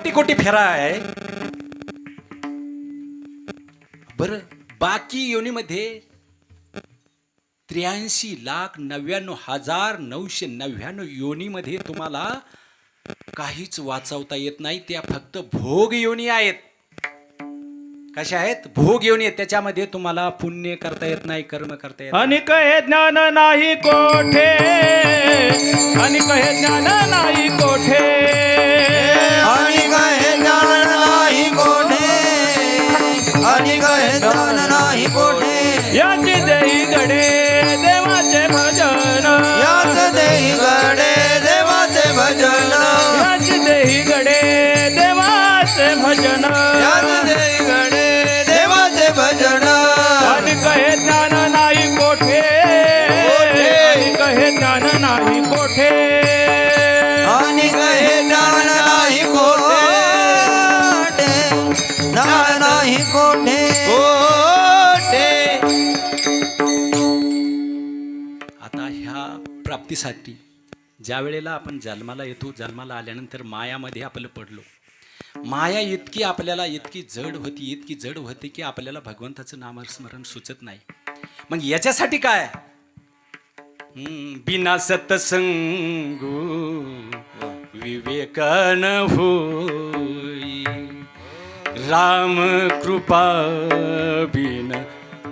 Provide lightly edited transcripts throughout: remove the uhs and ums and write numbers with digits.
कोटी कोटी फेरा आहे. बर बाकी योनीमध्ये 83,99,999 योनीमध्ये तुम्हाला काहीच वाचवता येत नाही. त्या फक्त भोग योनी आहेत. कशा आहेत? भोग योनी आहेत. त्याच्यामध्ये तुम्हाला पुण्य करता येत नाही, कर्म करता येत नाही. अनिक हे ज्ञान नाही कोठे, अनिक हे ज्ञान नाही कोठे, अनिक हे ज्ञान नाही कोठे, अनिक हे ज्ञान नाही कोठे. याची देही गडे देवाचे भजन, याच देही गडे देवाचे भजन, याची देही गडे देवाचे भजन, याच देही गडे देवाचे भजन. अनिक हे ज्ञान नाही कोठे, अनिक हे ज्ञान नाही कोठे, अनिक हे ज्ञान नाही कोठे, ज्ञान नाही कोठे कोठे. आता ह्या प्राप्तीसाठी ज्या वेळेला आपण जन्माला येतो, जन्माला आल्यानंतर मायामध्ये आपलं पडलो. माया इतकी आपल्याला इतकी जड होती की आपल्याला भगवंताचं नामस्मरण सुचत नाही. मग याच्यासाठी काय? बिना सत्संगू विवेक न होई, राम कृपा बिन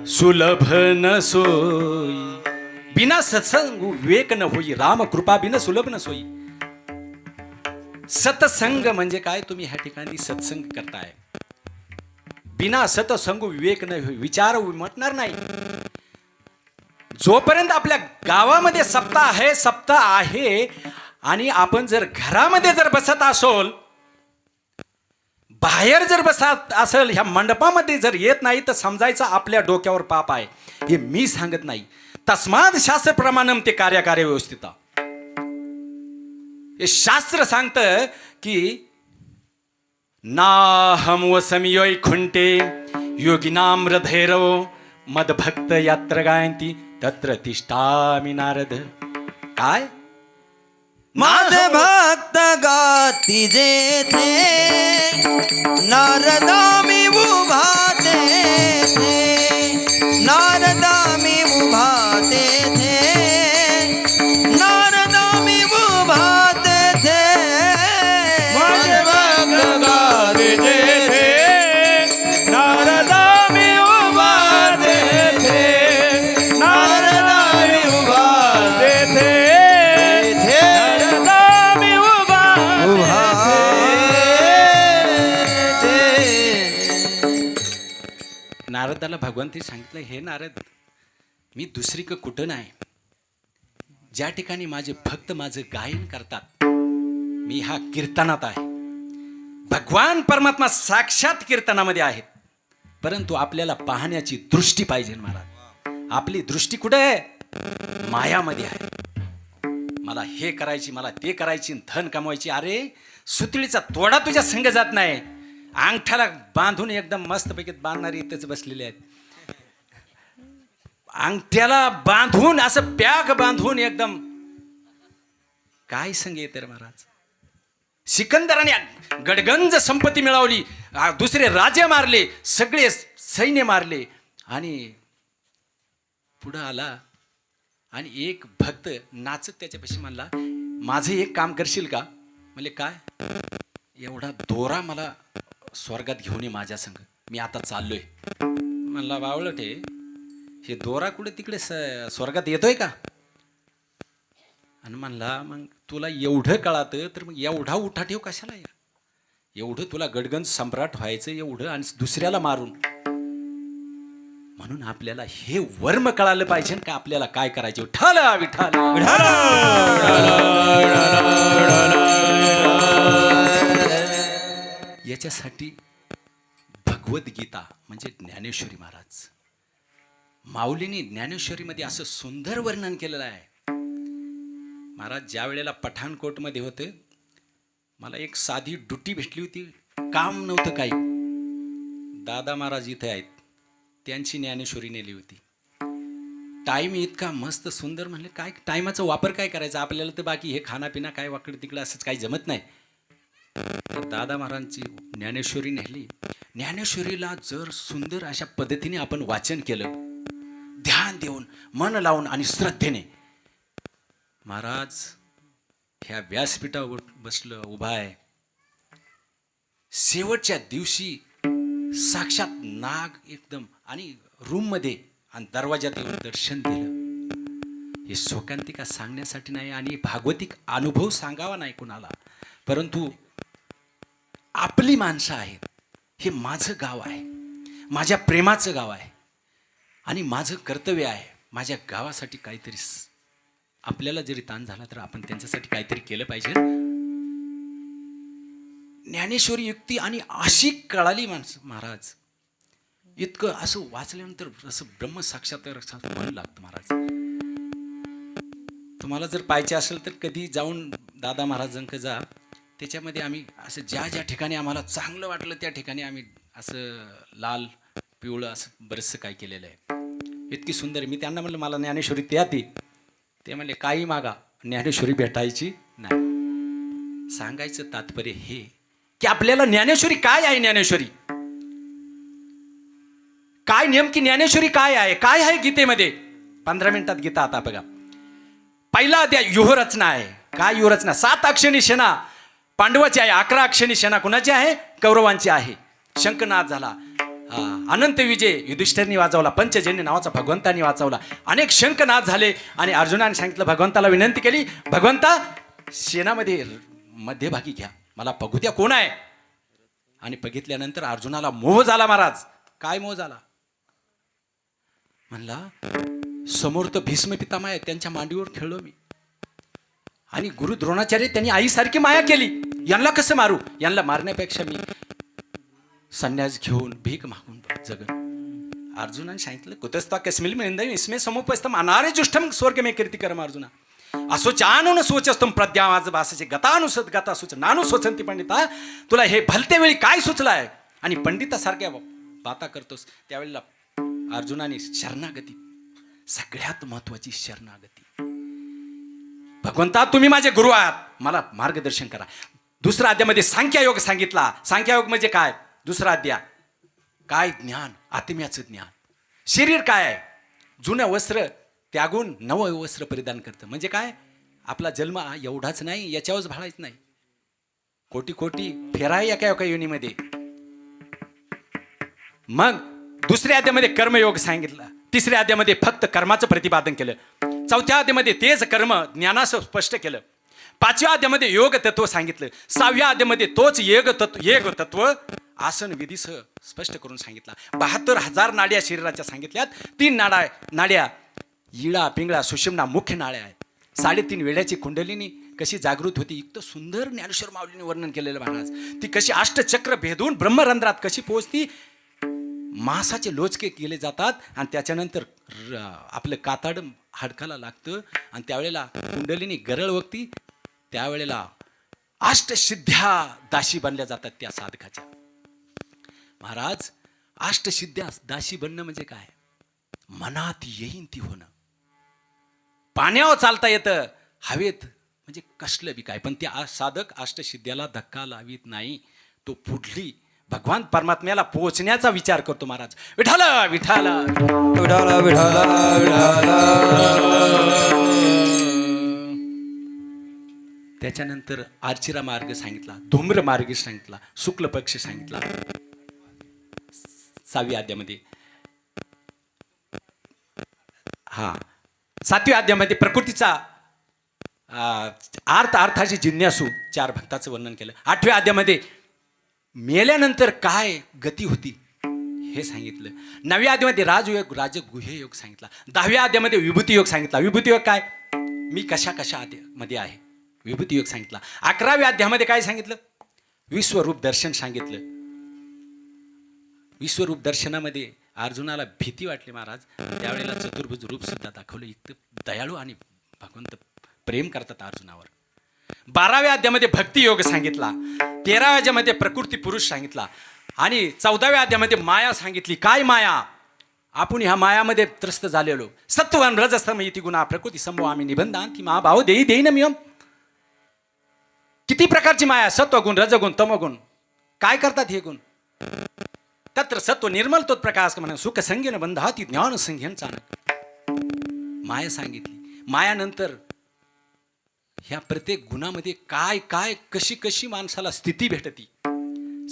सुलभ न सोई. बिना सत्संग विवेक न होई, राम कृपा बिन सुलभ न सोई. सत्संग म्हणजे काय? तुम्ही ह्या ठिकाणी सत्संग करताय. बिना सत्संग विवेक न होई, विचार उमटणार नाही. जोपर्यंत आपल्या गावामध्ये सप्ताह आहे आणि आपण जर घरामध्ये जर बसत असोल, बाहेर जर बसत असेल, ह्या मंडपामध्ये जर येत नाही, तर समजायचं आपल्या डोक्यावर पाप आहे. हे मी सांगत नाही. तस्माद शास्त्र प्रमाणम ते कार्य व्यवस्थित. हे शास्त्र सांगतं की नाहम वसमी वैकुंठे योगिनाम हृदयरो मदभक्त यात्र गायंती तत्र तिष्ठामि नारद. काय? माझे भक्त गाती जेथे, नारदा मी उभा तेथे, नारदा मी उभा तेथे, नारदा मी उभा तेथे. माझे भक्त गाती जेथे, नारदा मी उभा तेथे, नारदा मी उभा तेथे, नारदा मी उभा नारदाला भगवंती सांगितलं, हे नारद, मी दुसरी कुठं नाही. ज्या ठिकाणी माझे भक्त माझं गायन करतात, मी हा कीर्तनात आहे. भगवान परमात्मा साक्षात कीर्तनामध्ये आहेत. परंतु आपल्याला पाहण्याची दृष्टी पाहिजे महाराज. आपली दृष्टी कुठे आहे? मायामध्ये आहे. मला हे करायची, मला ते करायची, धन कमवायची. अरे सुतळीचा तोडा तुझ्या संग जात नाही. अंगठ्याला बांधून एकदम मस्तपैकी बांधणारी इथेच बसलेले आहेत. अंगठ्याला बांधून असं पॅक बांधून एकदम काय संग येते रे महाराज. सिकंदराने गडगंज संपत्ती मिळवली, दुसरे राजे मारले, सगळे सैन्य मारले आणि पुढं आला आणि एक भक्त नाचत त्याच्यापाशी म्हणला, माझं एक काम करशील का? म्हणजे काय? एवढा दोरा मला स्वर्गात घेऊन ये माझ्या संग, मी आता चाललोय. म्हणला, बावळटे, हे दोरा कुठे तिकडे स्वर्गात येतोय का? आणि म्हणला, मग तुला एवढं कळातं तर मग एवढा उठाठेव कशाला? एवढं तुला गडगंज सम्राट व्हायचं एवढं, आणि दुसऱ्याला मारून. म्हणून आपल्याला हे वर्म कळालं पाहिजे का आपल्याला काय करायचे. विठ्ठल विठ्ठल याच्यासाठी भगवद्गीता म्हणजे ज्ञानेश्वरी महाराज, माऊलींनी ज्ञानेश्वरीमध्ये असं सुंदर वर्णन केलेलं आहे. महाराज ज्या वेळेला पठाणकोटमध्ये होते, मला एक साधी ड्युटी भेटली होती, काम नव्हतं काही. दादा महाराज इथे आहेत, त्यांची ज्ञानेश्वरी नेली होती. टाईम इतका मस्त सुंदर, म्हणले काय टायमाचा वापर काय करायचा आपल्याला, तर बाकी हे खानापिना काय वाकडं तिकडं असंच काही जमत नाही. तर दादा महाराजांची ज्ञानेश्वरी नेली. ज्ञानेश्वरीला जर सुंदर अशा पद्धतीने आपण वाचन केलं, ध्यान देऊन, मन लावून आणि श्रद्धेने, महाराज ह्या व्यासपीठावर बसलं उभा आहे. शेवटच्या दिवशी साक्षात नाग एकदम आणि रूममध्ये आणि दरवाजात येऊन दर्शन दिलं. हे शोकांतिका सांगण्यासाठी नाही आणि भागवतिक अनुभव सांगावा नाही कुणाला, परंतु आपली माणसं आहेत. हे माझं गाव आहे, माझ्या प्रेमाचं गाव आहे आणि माझं कर्तव्य आहे माझ्या गावासाठी काहीतरी. आपल्याला जरी ताण झाला तर आपण त्यांच्यासाठी काहीतरी केलं पाहिजे. ज्ञानेश्वरी युक्ती आणि अशी कळाली माणसं महाराज. इतकं असं वाचल्यानंतर असं ब्रह्मसाक्षात्कार म्हणू लागतं महाराज. तुम्हाला जर पाहिजे असेल तर कधी जाऊन दादा महाराजांकडे जा. त्याच्यामध्ये आम्ही असं ज्या ज्या ठिकाणी आम्हाला चांगलं वाटलं त्या ठिकाणी आम्ही असं लाल पिवळं असं बरंचसं काय केलेलं आहे. इतकी सुंदर. मी त्यांना म्हणलं मला ज्ञानेश्वरी त्या ती. ते म्हणले काही मागा, ज्ञानेश्वरी भेटायची नाही. सांगायचं तात्पर्य हे की आपल्याला ज्ञानेश्वरी काय आहे, ज्ञानेश्वरी काय, नेमकी ज्ञानेश्वरी काय आहे, काय आहे गीतेमध्ये. 15 मिनिटात गीता आता बघा. पहिला अध्याय व्यूहरचना आहे. काय व्यूहरचना? 7 अक्षणी सेना पांडवाची आहे, 11 अक्षणी सेना कुणाची आहे? कौरवांची आहे. शंखनाद झाला, अनंत विजय युधिष्ठिरनी वाजवला, पंचजन्य नावाचा भगवंतानी वाचवला. अनेक शंखनाद झाले आणि अर्जुनाने सांगितलं, भगवंताला विनंती केली, भगवंता सेनामध्ये मध्यभागी घ्या, मला बघू द्या कोण आहे. आणि बघितल्यानंतर अर्जुनाला मोह झाला महाराज. काय मोह झाला? म्हणला समोर तर भीष्म पितामह आहे, त्यांच्या मांडीवर खेळलो मी. आणि गुरु द्रोणाचार्य त्यांनी आईसारखी माया केली, यांना कसं मारू? यांना मारण्यापेक्षा मी संन्यास घेऊन भीक मागून जगन. अर्जुनाने सांगितलं, कुतस्ता कस्मिल मिळून इसमे समुपस्थम अनारे जुष्टम स्वर्ग मे कीर्ती करम. अर्जुना असोचानुन सोचस्तम प्रद्यावाज भाषेचे गतानुसत गता सुच नानु सोचंती पंडिता. तुला हे भलते वेळी काय सुचलं आहे आणि पंडितासारख्या बाता करतोस. त्यावेळेला अर्जुनाने शरणागती, सगळ्यात महत्वाची शरणागती. भगवंता तुम्ही माझे गुरु आहात, मला मार्गदर्शन करा. दुसऱ्या अध्यायामध्ये सांख्ययोग सांगितला. सांख्ययोग म्हणजे काय? दुसरा अध्याय काय? ज्ञान, आत्म्याचं ज्ञान. शरीर काय आहे? जुनं वस्त्र त्यागून नवं वस्त्र परिधान करतं. म्हणजे काय? आपला जन्म एवढाच नाही, याच्यावरच भाळायचं नाही. कोटी कोटी फेराय एका एका योनीमध्ये. मग दुसऱ्या अध्यायामध्ये कर्मयोग सांगितला. तिसऱ्या अध्यायामध्ये फक्त कर्माचं प्रतिपादन केलं. चौथ्या अध्यायामध्ये तेच कर्म ज्ञानाचं स्पष्ट केलं. 5व्या अध्यायामध्ये योग तत्व सांगितलं. 6व्या अध्यायामध्ये तोच योग तत्व आसन विधीसह स्पष्ट करून सांगितला. 72,000 नाड्या शरीराच्या सांगितल्यात. 3 नाड्या इळा, पिंगळा, सुषुम्ना मुख्य नाड्या आहेत. 3.5 वेड्याची कुंडलिनी कशी जागृत होती, इतकं सुंदर ज्ञानेश्वर माऊलीने वर्णन केलेलं महाराज. ती कशी अष्टचक्र भेदून ब्रह्मरंध्रात कशी पोहोचती. मांसाचे लोचके केले जातात आणि त्याच्यानंतर आपलं कातड हाडकाला लागतं आणि त्यावेळेला कुंडलिनी गरळ वगती. त्यावेळेला अष्टसिद्ध्या दाशी बनल्या जातात त्या साधकाच्या. महाराज अष्टसिद्ध्या दाशी बनणं म्हणजे काय? मनात येईन ती होणं. पाण्यावर चालता येतं, हवेत म्हणजे कसलं बी काय, पण त्या साधक अष्टसिद्ध्याला धक्का लावित नाही. तो पुढली भगवान परमात्म्याला पोहोचण्याचा विचार करतो महाराज. विठाला विठाला विठाला विठाला विठाला. त्याच्यानंतर आर्चिरा मार्ग सांगितला, धूम्र मार्ग सांगितला, शुक्ल पक्ष सांगितला. 6व्या अध्यायामध्ये 7व्या अध्यायामध्ये प्रकृतीचा अर्थाची जिज्ञासू 4 भक्ताचं वर्णन केलं. 8व्या अध्यायामध्ये मेल्यानंतर काय गती होती हे सांगितलं. 9व्या अध्यायामध्ये राजयोग राजगुह्य योग सांगितला. 10व्या अध्यायामध्ये विभूती योग सांगितला. विभूती योग काय? मी कशा मध्ये आहे, विभूती योग सांगितला. 11व्या अध्यायामध्ये काय सांगितलं? विश्वरूप दर्शन सांगितलं. विश्वरूप दर्शनामध्ये अर्जुनाला भीती वाटली महाराज. त्यावेळेला चतुर्भुज रूप सुद्धा दाखवलं. इतकं दयाळू आणि भगवंत प्रेम करतात अर्जुनावर. 12व्या अध्यायामध्ये भक्ती योग सांगितला. 13व्या अध्यायामध्ये प्रकृती पुरुष सांगितला आणि 14व्या अध्यायामध्ये माया सांगितली. काय माया? आपण ह्या मायामध्ये त्रस्त झालेलो. सत्वं रजस्तम इति गुणा प्रकृती संभव आम्ही निबंधांती महाभाव देई देईन मियम. किती प्रकारची माया, सत्वगुण, रजगुण, तमगुण. काय करतात हे गुण? तत्र सत्व निर्मल तोच प्रकाश म्हणून सुख संगीन बंधाती ज्ञान संघ्यन चाणक. माया सांगितली. मायानंतर ह्या प्रत्येक गुणामध्ये काय काय कशी कशी माणसाला स्थिती भेटती.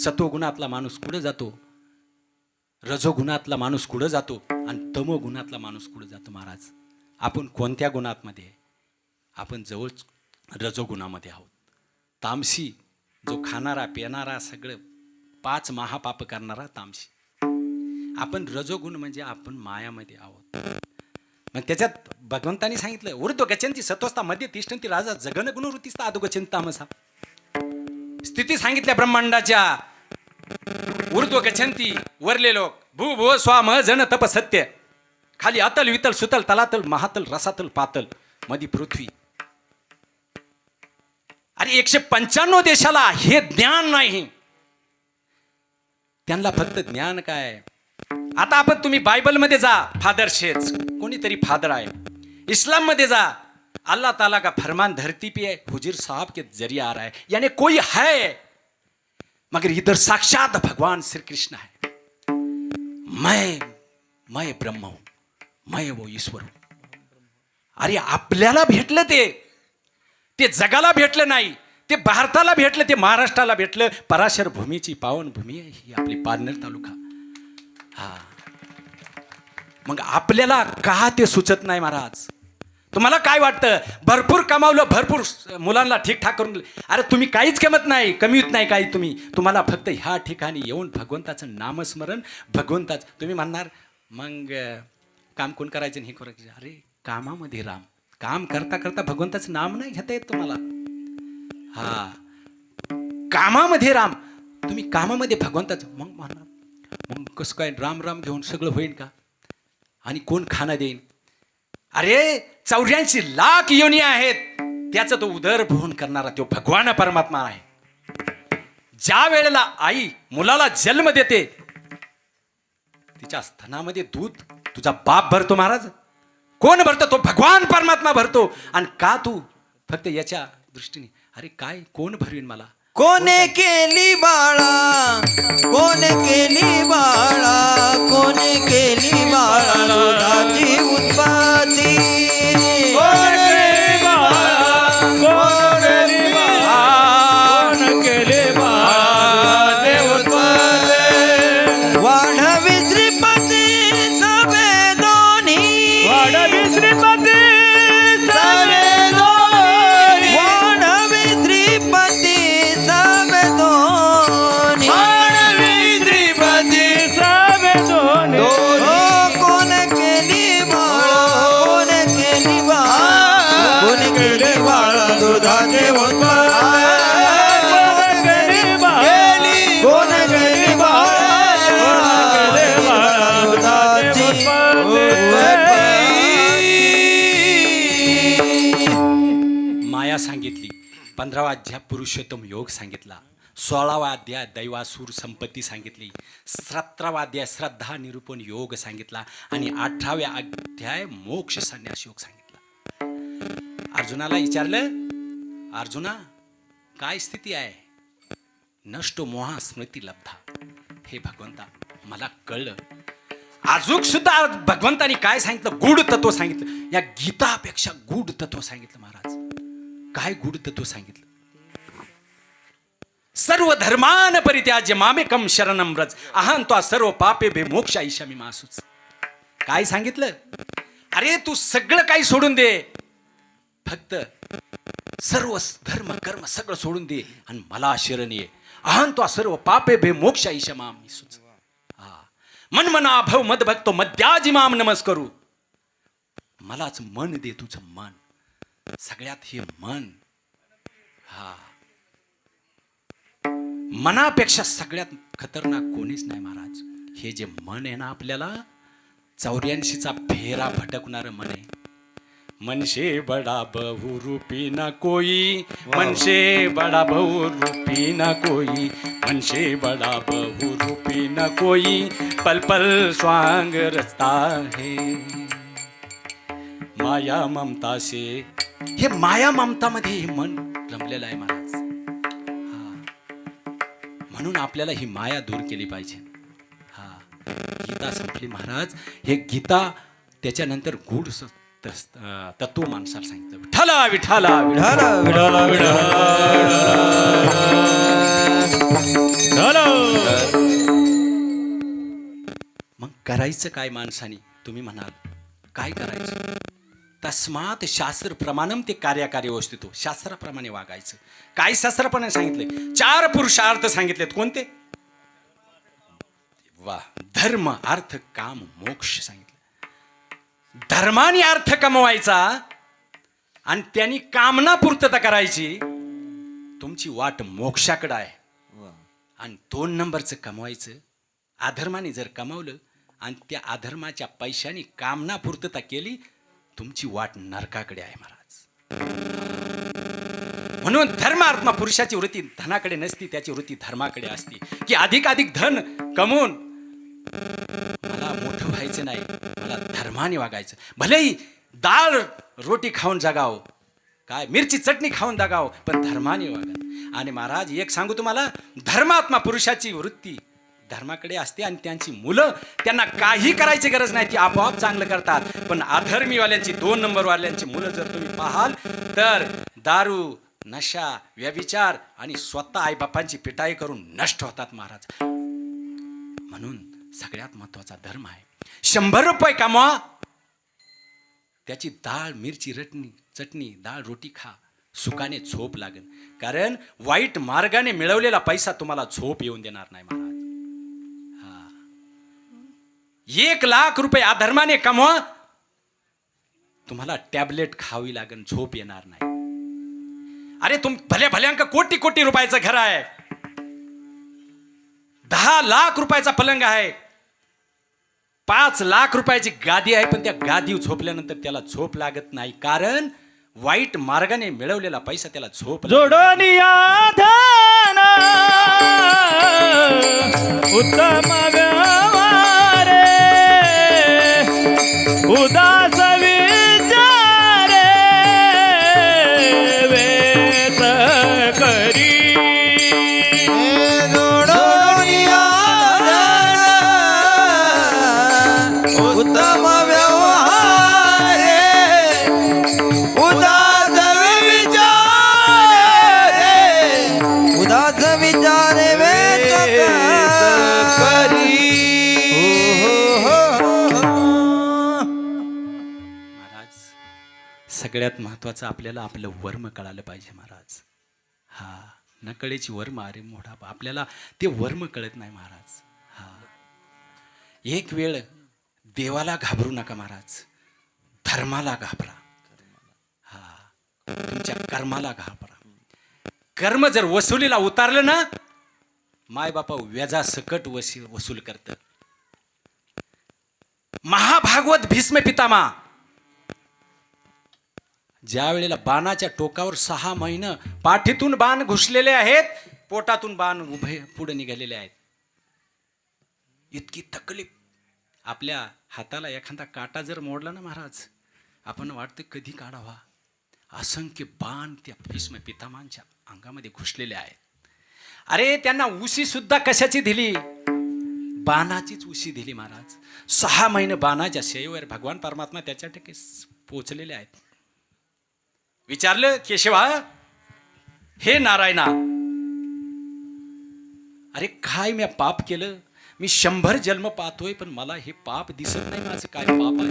सत्वगुणातला माणूस कुठं जातो, रजोगुणातला माणूस कुठं जातो आणि तमोगुणातला माणूस कुठं जातो. महाराज, आपण कोणत्या गुणात मध्ये? आपण जवळ रजोगुणामध्ये आहोत. तामसी, जो खाणारा पिणारा सगळं 5 महापाप करणारा तामसी. आपण रजोगुण म्हणजे आपण मायामध्ये आहोत. मग त्याच्यात भगवंतानी सांगितलं ऊर्ध्व गच्छन्ति सत्वस्था मध्ये तिष्ठन्ति राजा जगन गुणवृत्तीस्था अधो गच्छन्ति तामसा. स्थिती सांगितल्या ब्रह्मांडाच्या. ऊर्ध्व गच्छन्ति वरले लोक, भू भुव स्वा म जन तप सत्य. खाली अतल वितल सुतल तलातल महातल रसातल पातल, मधी पृथ्वी. अरे 195 देशाला हे ज्ञान नाही. त्यांना फक्त ज्ञान काय? आता आपण तुम्ही बायबलमध्ये जा, फादर शेच कोणीतरी फादर आहे. इस्लाम मध्ये जा, अल्लाह ताला का फरमान धरती पे है, हुजूर साहब के जरिए आ रहा है, यानी कोई है. मगर इधर साक्षात भगवान श्री कृष्ण है. मैं ब्रह्म हूं, मैं वो ईश्वर हूं. अरे आपल्याला भेटलं ते जगाला भेटलं नाही. ते भारताला भेटलं, ते महाराष्ट्राला भेटलं. पराशर भूमीची पावन भूमी आहे ही आपली पारनेर तालुका. हा, मग आपल्याला का ते सुचत नाही महाराज? तुम्हाला काय वाटतं? भरपूर कमावलं, भरपूर मुलांना ठीकठाक करून दिलं. अरे तुम्ही काहीच कमत नाही, कमीत नाही काही. तुम्हाला फक्त ह्या ठिकाणी येऊन भगवंताचं नामस्मरण, भगवंताचं. तुम्ही म्हणणार मग काम कोण करायचं हे करायचं? अरे कामामध्ये राम. काम करता करता भगवंताचं नाम नाही घेता येत तुम्हाला? हा, कामामध्ये राम. तुम्ही कामामध्ये भगवंताचं. मग म्हणणार मग कसं काय राम राम घेऊन सगळं होईल का? आणि कोण खाणं देईन? अरे 84 लाख योनी आहेत, त्याचं तो उदरभवन करणारा तो भगवान परमात्मा आहे. ज्या वेळेला आई मुलाला जन्म देते, तिच्या स्तनामध्ये दूध तुझा बाप भरतो महाराज. कोण भरतो? तो भगवान परमात्मा भरतो. आणि का तू फक्त याच्या दृष्टीने? अरे काय कोण भरवीन मला? कोणे केली बाळा, कोणे केली बाळा, कोणे केली बाळा दुधाची उत्पत्ती. कोण केली बाळा, कोण केली बाळा, कोण केली बाळा ते उत्पत्ती. वाढवी श्रीपती सभे दोन्ही, वाढवी श्रीपती सवे दोन्ही, वाढवी श्रीपती सभे दोन्ही, वाढवी श्रीपती सवे दोन्ही. हो कोण केली बाळा, कोण केली बाळा, कोण केली बाळा दुधाचे उत्पत्ती. कोण केली बाळा, कोण केली बाळा, कोण केली बाळा दुधाची माया सांगितली. 15वा अध्याय पुरुषोत्तम योग सांगितला. 16वा अध्याय दैवासूर संपत्ती सांगितली. 17वा अध्याय श्रद्धा निरूपण योग सांगितला. आणि 18व्या अध्याय मोक्ष संन्यास योग सांगितला. अर्जुनाला विचारलं, अर्जुना काय स्थिती आहे? नष्टो मोहा स्मृती लब्धा. हे भगवंता मला कळलं. अजून सुद्धा भगवंतानी काय सांगितलं? गूढ तत्व सांगितलं. या गीतापेक्षा गूढ तत्व सांगितलं महाराज. काय गूढ तत्व सांगितलं? सर्व धर्मान परित्याज्य मामेकम शरणम व्रज अहं त्वा सर्व पापे बे मोक्षा ईशामी मासूच. काय सांगितलं? अरे तू सगळं काही सोडून दे, फक्त सर्व धर्म कर्म सगळं सोडून दे आणि मला शरण ये. अहं त्वा सर्व पापे बे मोक्षा ईशामी सुच. मन मना भव मद भक्तो मद्याजी माम नमस्करू. मलाच मन दे, तुझं मन. सगळ्यात हे मन. हा, मनापेक्षा सगळ्यात खतरनाक कोणीच नाही महाराज. हे जे मन आहे ना, आपल्याला 84चा फेरा भटकणारं मन आहे. मनशे बडा बहु रूपी ना कोई, मनशे बडा बहु रूपी ना कोई, मनशे बडा बहु रूपी ना कोई, पल पल स्वांग रचता है माया ममता से. हे माया ममता मध्ये हे मन रमलेलं आहे महाराज. म्हणून आपल्याला ही माया दूर केली पाहिजे. हा, गीता संपली महाराज. हे गीता त्याच्यानंतर गूढ तत्व माणसाला सांगितलं. विठाला विठाला विठाला. विठाला विठाला मग करायचं काय माणसाने? तुम्ही म्हणाल काय करायचं? तस्मात शास्त्र प्रमाणम ते कार्याकारी वस्तुतो. शास्त्राप्रमाणे वागायचं. काय शास्त्राप्रमाणे सांगितले? 4 पुरुषार्थ सांगितलेत. कोणते? वा, धर्म अर्थ काम मोक्ष सांगितले. धर्माने अर्थ कमवायचा आणि त्यांनी कामना पूर्तता करायची. तुमची वाट मोक्षाकडे आहे. आणि 2 नंबरचं कमवायचं. अधर्माने जर कमावलं आणि त्या अधर्माच्या पैशाने कामना पूर्तता केली, तुमची वाट नरकाकडे आहे महाराज. म्हणून धर्मात्मा पुरुषाची वृत्ती धनाकडे नसती, त्याची वृत्ती धर्माकडे असती. की अधिकाधिक धन कमवून मला मोठं व्हायचं नाही, मला धर्माने वागायचं. भलेही डाळ रोटी खाऊन जगावं, काय मिरची चटणी खाऊन जगावं, पण धर्माने वागा. आणि महाराज एक सांगू तुम्हाला, धर्मात्मा पुरुषाची वृत्ती धर्माकडे असते आणि त्यांची मुलं, त्यांना काही करायची गरज नाही, ती आपोआप चांगलं करतात. पण अधर्मीवाल्यांची 2 नंबरवाल्यांची मुलं जर तुम्ही पाहाल तर दारू, नशा, व्यभिचार आणि स्वतः आईबापांची पिटाई करून नष्ट होतात महाराज. म्हणून सगळ्यात महत्वाचा धर्म आहे. 100 रुपये कमवा, त्याची डाळ मिरची चटणी डाळ रोटी खा, सुखाने झोप लागेल. कारण वाईट मार्गाने मिळवलेला पैसा तुम्हाला झोप येऊन देणार नाही महाराज. 1 लाख रुपये अधर्माने कमवा, तुम्हाला टॅबलेट खावी लागेल, झोप येणार नाही. अरे भल्या भल्यांक कोटी कोटी रुपयाचं घर आहे, 10 लाख रुपयाचा पलंग आहे, 5 लाख रुपयाची गादी आहे, पण त्या गादीवर झोपल्यानंतर त्याला झोप लागत नाही. कारण वाईट मार्गाने मिळवलेला पैसा त्याला झोप. जोडोनिया धन उत्तम व्यवहारे उदास विचारे वेत करी जोडोनिया उत्तम व्यवहारे उदास विचारे वेत करी. महाराज, सगळ्यात महत्वाचं आपल्याला आपलं वर्म कळालं पाहिजे महाराज. हा, नकळेची वर्म, अरे मोठा आपल्याला ते वर्म कळत नाही महाराज. हा, एक वेळ देवाला घाबरू नका महाराज, धर्माला घाबरा. हा, तुमच्या कर्माला घाबरा. कर्म जर वसुलीला उतारलं ना, माय बापा व्याजा सकट वसूल करत. महाभागवत भीष्म पितामह ज्या वेळेला बाणाच्या टोकावर 6 महिने पाठीतून बाण घुसलेले आहेत, पोटातून बाण उभे पुढे निघालेले आहेत, इतकी तकलीफ. आपल्या हाताला एखादा काटा जर मोडला ना महाराज, आपण वाटतं कधी काढावा. असंख्य बाण त्या भीष्म पितामहांच्या अंगामध्ये घुसलेले आहेत. अरे त्यांना उशी सुद्धा कशाची दिली? बाणाचीच उशी दिली महाराज. 6 महिने बाणाच्या शैवर भगवान परमात्मा त्याच्या ठिकाणी पोचलेले आहेत. विचारलं, केशवा, हे नारायणा, अरे काय मी पाप केलं? मी 100 जन्म पाहतोय, पण मला हे पाप दिसत नाही. माझं काय पाप आहे?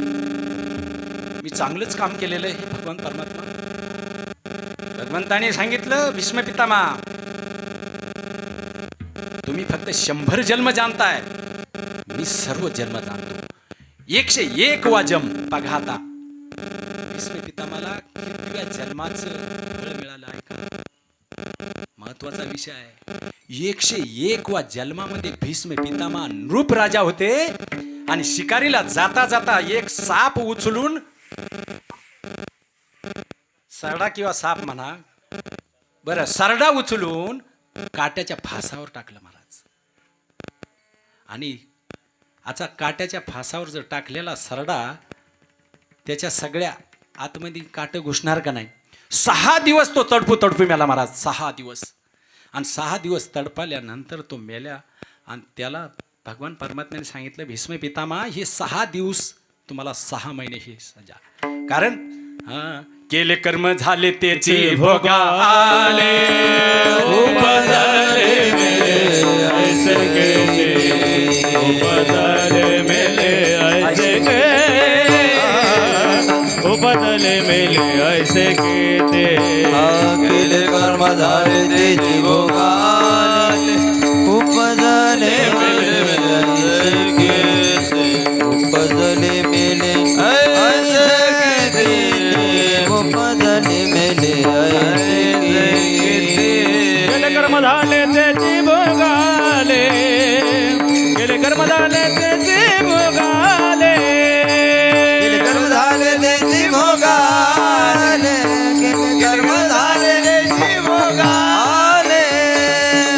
मी चांगलंच काम केलेलं आहे भगवान परमात्मा. भगवंताने सांगितलं, भीष्म पितामह, तुम्ही फक्त 100 जन्म जाणताय, मी सर्व जन्म जाणतो. 101 वा जन्म बघा आता. भीष्म पितामहाला कितव्या जन्माचं फळ मिळालं आहे का? महत्वाचा विषय आहे. 101 वा जन्मामध्ये भीष्म पितामह नृप राजा होते आणि शिकारीला जाता जाता एक साप उचलून, सरडा किंवा साप म्हणा बरं, सरडा उचलून काट्याच्या फासावर टाकलं महाराज. आणि आता काट्याच्या फासावर जर टाकलेला सरडा, त्याच्या सगळ्या आतमध्ये काट घुसणार का नाही? 6 दिवस तो तडपू मेला महाराज. 6 दिवस. आणि 6 दिवस तडपाल्यानंतर तो मेल्या आणि त्याला भगवान परमात्म्याने सांगितलं भीष्म पितामहा हे 6 दिवस तुम्हाला 6 महिने ही सजा. कारण केले कर्म झाले त्याची भोगा आले उपजले मेले ऐसे केते उपजले मेले ऐसे केते उपजले मेले ऐसे केते केले कर्म झाले त्याची भोगाले उपजले मेले ऐसे केते उपजले मेले ऐसे केते उपजले मेले ऐसे केते केले कर्म झाले त्याची भोगाले केले कर्म झाले त्याची भोगाले केले कर्म झाले त्याची भोगाले केले कर्म झाले त्याची भोगाले